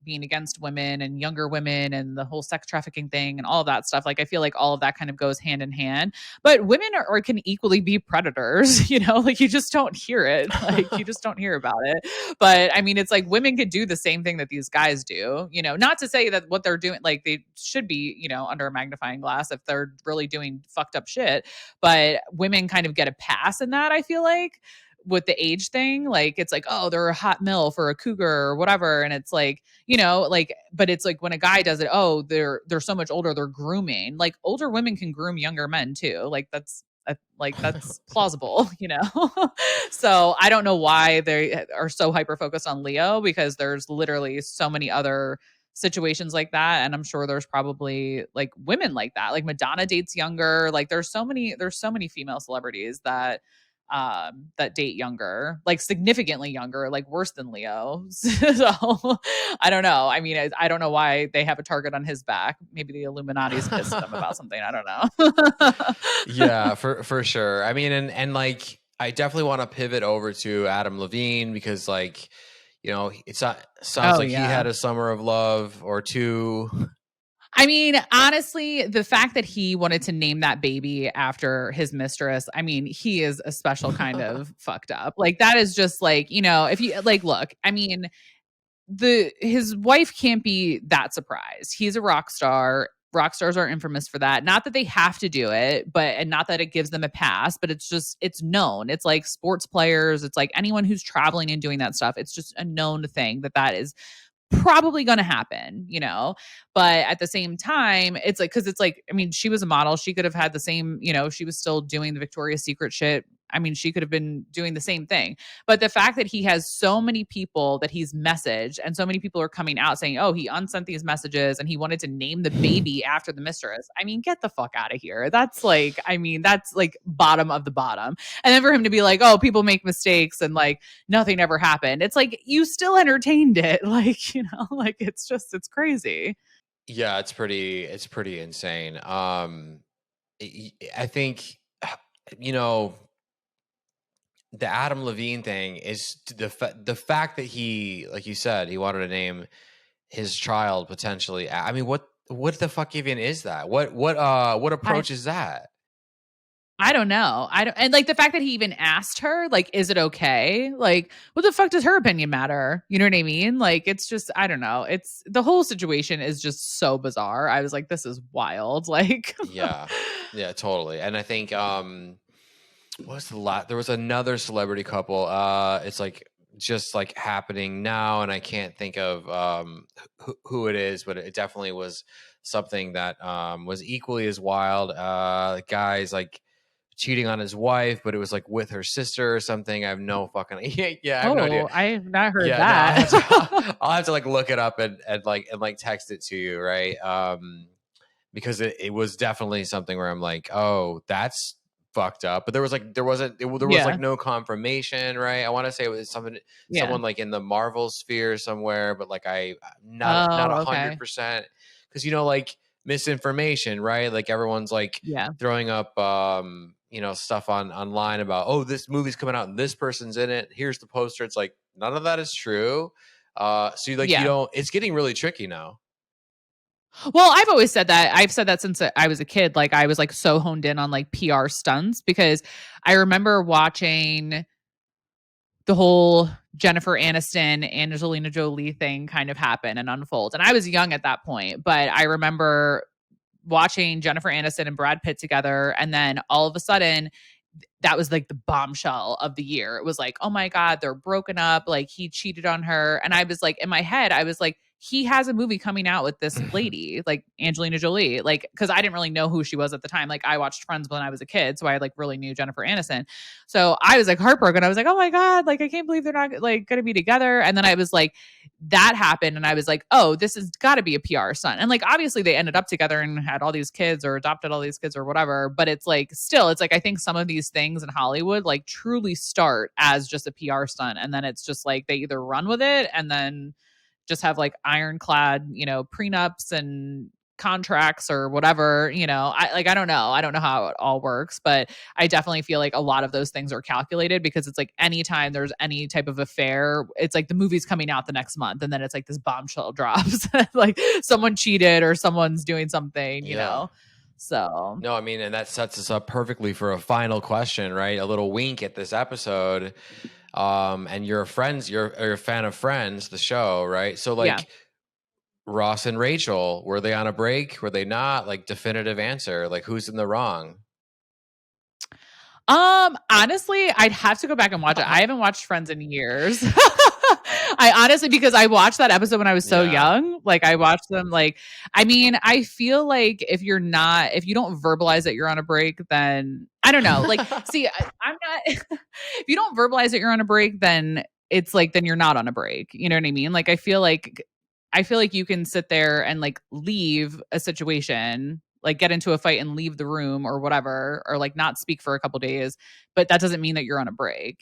being against women and younger women and the whole sex trafficking thing and all of that stuff. Like, I feel like all of that kind of goes hand in hand. But women can equally be predators, like, you just don't hear it. Like, you just don't hear about it. But I mean, it's like, women could do the same thing that these guys do, not to say that what they're doing, like, they should be, under a magnifying glass if they're really doing fucked up shit. But women kind of get a pass in that, I feel like, with the age thing. Like, it's like, oh, they're a hot mill for a cougar or whatever. And it's like, like, but it's like, when a guy does it, oh, they're so much older, they're grooming. Like, older women can groom younger men too. Like, that's plausible, So I don't know why they are so hyper focused on Leo, because there's literally so many other situations like that, and I'm sure there's probably like women like that. Like, Madonna dates younger. Like, there's so many female celebrities that date younger, like significantly younger, like worse than Leo. So I don't know. I mean, I don't know why they have a target on his back. Maybe the Illuminati's pissed at him about something. I don't know. Yeah, for sure. I mean, and like, I definitely want to pivot over to Adam Levine because, like, sounds like he had a summer of love or two. I mean, honestly, the fact that he wanted to name that baby after his mistress, I mean, he is a special kind of fucked up. Like, that is just like, if you like, look, I mean, his wife can't be that surprised. He's a rock star. Rock stars are infamous for that. Not that they have to do it, and not that it gives them a pass, but it's just, it's known. It's like sports players. It's like anyone who's traveling and doing that stuff. It's just a known thing that is probably going to happen, but at the same time, it's like, cause it's like, I mean, she was a model. She could have had the same, she was still doing the Victoria's Secret shit. I mean, she could have been doing the same thing. But the fact that he has so many people that he's messaged, and so many people are coming out saying, oh, he unsent these messages and he wanted to name the baby after the mistress. I mean, get the fuck out of here. That's like, I mean, that's like bottom of the bottom. And then for him to be like, oh, people make mistakes and like nothing ever happened. It's like, you still entertained it. Like, like, it's crazy. Yeah, it's pretty insane. I think, the Adam Levine thing is the fact that he, like you said, he wanted to name his child potentially. I mean, what the fuck even is that? What approach is that? I don't know. And like, the fact that he even asked her, like, is it okay? Like, what the fuck does her opinion matter? You know what I mean? Like, it's just, I don't know. It's, the whole situation is just so bizarre. I was like, this is wild. Like, yeah, totally. And I think, there was another celebrity couple. It's like just like happening now, and I can't think of who it is, but it definitely was something that was equally as wild. The guy's like cheating on his wife, but it was like with her sister or something. I have no fucking yeah. I have no idea. I have not heard that. No, I'll have to like look it up and text it to you, right? Because it was definitely something where I'm like, oh, that's fucked up. But there was like no confirmation, right? I want to say it was someone like in the Marvel sphere somewhere, but like not 100%, because like misinformation, right? Like everyone's like throwing up stuff online about, oh, this movie's coming out and this person's in it. Here's the poster. It's like, none of that is true. So you Yeah. don't, it's getting really tricky now. Well, I've always said that. I've said that since I was a kid. Like I was like so honed in on like PR stunts because I remember watching the whole Jennifer Aniston, Angelina Jolie thing kind of happen and unfold. And I was young at that point, but I remember watching Jennifer Aniston and Brad Pitt together. And then all of a sudden, that was like the bombshell of the year. It was like, oh my God, they're broken up. Like he cheated on her. And I was like, in my head, I was like, he has a movie coming out with this lady, like Angelina Jolie, like, cause I didn't really know who she was at the time. Like I watched Friends when I was a kid. So I like really knew Jennifer Aniston. So I was like heartbroken. I was like, oh my God, like I can't believe they're not like going to be together. And then I was like, that happened. And I was like, oh, this has got to be a PR stunt. And like, obviously they ended up together and had all these kids or adopted all these kids or whatever. But it's like, still, it's like, I think some of these things in Hollywood like truly start as just a PR stunt. And then it's just like, they either run with it and then just have like ironclad, prenups and contracts or whatever, I don't know. I don't know how it all works, but I definitely feel like a lot of those things are calculated because it's like anytime there's any type of affair, it's like the movie's coming out the next month and then it's like this bombshell drops like someone cheated or someone's doing something, So no, I mean, and that sets us up perfectly for a final question, right? A little wink at this episode. And you're a fan of Friends, the show, right? So like, yeah. Ross and Rachel, were they on a break? Were they not? Like, definitive answer. Like, who's in the wrong? Honestly, I'd have to go back and watch it. I haven't watched Friends in years. I honestly, because I watched that episode when I was so young, like I watched them, like, I mean, I feel like if you don't verbalize that you're on a break, then I don't know. Like, see, I'm not, if you don't verbalize that you're on a break, then it's like, then you're not on a break. You know what I mean? Like, I feel like you can sit there and like leave a situation, like get into a fight and leave the room or whatever, or like not speak for a couple days, but that doesn't mean that you're on a break,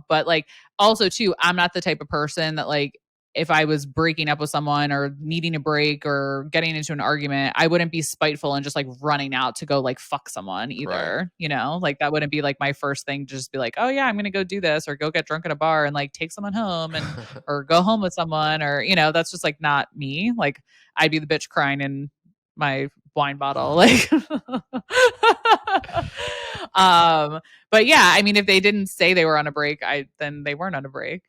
But like also too, I'm not the type of person that like if I was breaking up with someone or needing a break or getting into an argument, I wouldn't be spiteful and just like running out to go like fuck someone either, Like that wouldn't be like my first thing to just be like, oh yeah, I'm going to go do this or go get drunk at a bar and like take someone home and or go home with someone or, that's just like not me. Like I'd be the bitch crying in my wine bottle. Like, but yeah, I mean, if they didn't say they were on a break, then they weren't on a break,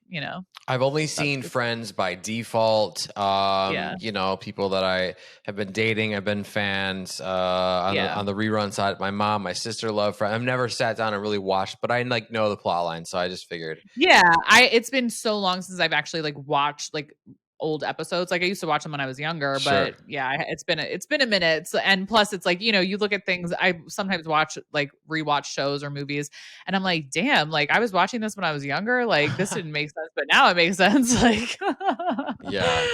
I've only seen Friends by default. People that I have been dating have been fans on the rerun side. My mom, my sister love Friends. I've never sat down and really watched, but I like know the plot line, so I just figured. Yeah, it's been so long since I've actually like watched like old episodes. Like I used to watch them when I was younger, but yeah, it's been a minute. So, and plus it's like, you look at things, I sometimes rewatch shows or movies and I'm like, damn, like I was watching this when I was younger. Like this didn't make sense, but now it makes sense. Like, yeah,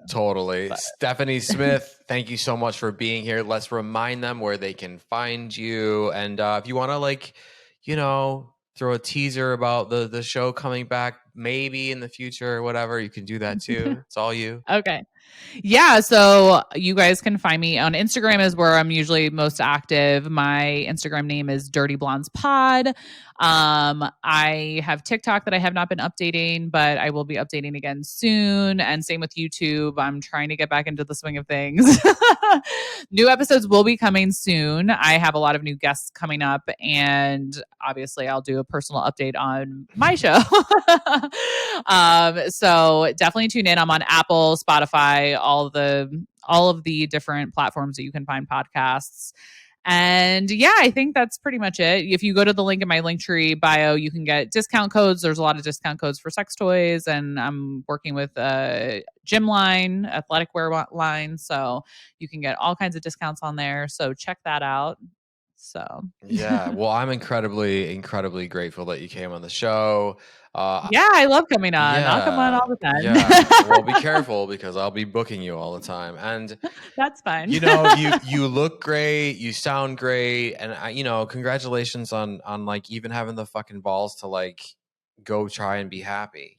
totally. But. Stephanie Smith, thank you so much for being here. Let's remind them where they can find you. And if you want to throw a teaser about the show coming back maybe in the future or whatever, you can do that too. It's all you. Okay. Yeah, so you guys can find me on Instagram is where I'm usually most active. My Instagram name is Dirty Blondes Pod. I have TikTok that I have not been updating, but I will be updating again soon. And same with YouTube. I'm trying to get back into the swing of things. New episodes will be coming soon. I have a lot of new guests coming up, and obviously I'll do a personal update on my show. So definitely tune in. I'm on Apple, Spotify, all of the different platforms that you can find podcasts. And yeah, I think that's pretty much it. If you go to the link in my Linktree bio, you can get discount codes. There's a lot of discount codes for sex toys, and I'm working with a gym line, athletic wear line, so you can get all kinds of discounts on there. So check that out. So yeah, well, I'm incredibly grateful that you came on the show. Yeah, I love coming on. Yeah, I'll come on all the time. Yeah, well, be careful because I'll be booking you all the time, and that's fine. You look great, you sound great, and congratulations on like even having the fucking balls to like go try and be happy.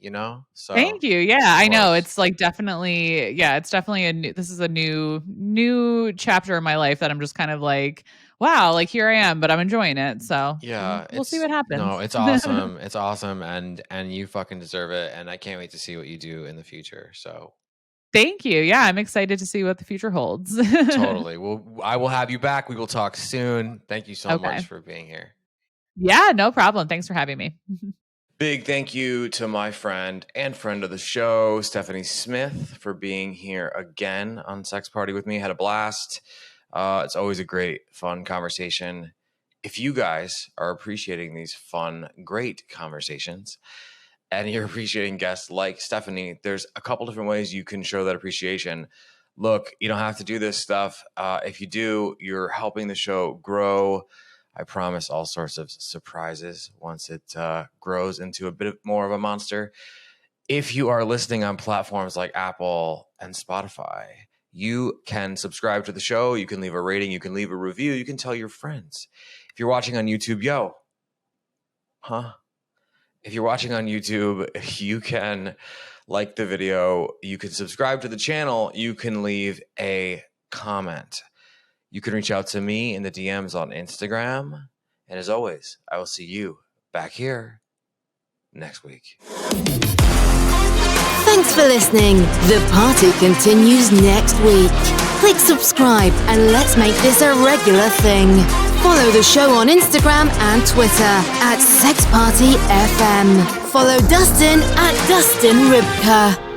So thank you. Yeah, I know it's like definitely. Yeah, it's definitely this is a new chapter in my life that I'm just kind of like wow, like here I am, but I'm enjoying it. So Yeah, we'll see what happens. no, it's awesome. It's awesome, and you fucking deserve it. And I can't wait to see what you do in the future. So Thank you. Yeah, I'm excited to see what the future holds. totally. Well, I will have you back. We will talk soon. Thank you so Okay. much for being here. Yeah, no problem. Thanks for having me. Big thank you to my friend and friend of the show, Stephanie Smith, for being here again on Sex Party with me. Had a blast. It's always a great, fun conversation. If you guys are appreciating these fun, great conversations, and you're appreciating guests like Stephanie, there's a couple different ways you can show that appreciation. Look, you don't have to do this stuff. If you do, you're helping the show grow. I promise all sorts of surprises once it grows into a bit more of a monster. If you are listening on platforms like Apple and Spotify, you can subscribe to the show. You can leave a rating. You can leave a review. You can tell your friends. If you're watching on YouTube, If you're watching on YouTube, you can like the video. You can subscribe to the channel. You can leave a comment. You can reach out to me in the DMs on Instagram. And as always, I will see you back here next week. Thanks for listening. The party continues next week. Click subscribe and let's make this a regular thing. Follow the show on Instagram and Twitter @SexPartyFM. Follow Dustin @DustinRybka.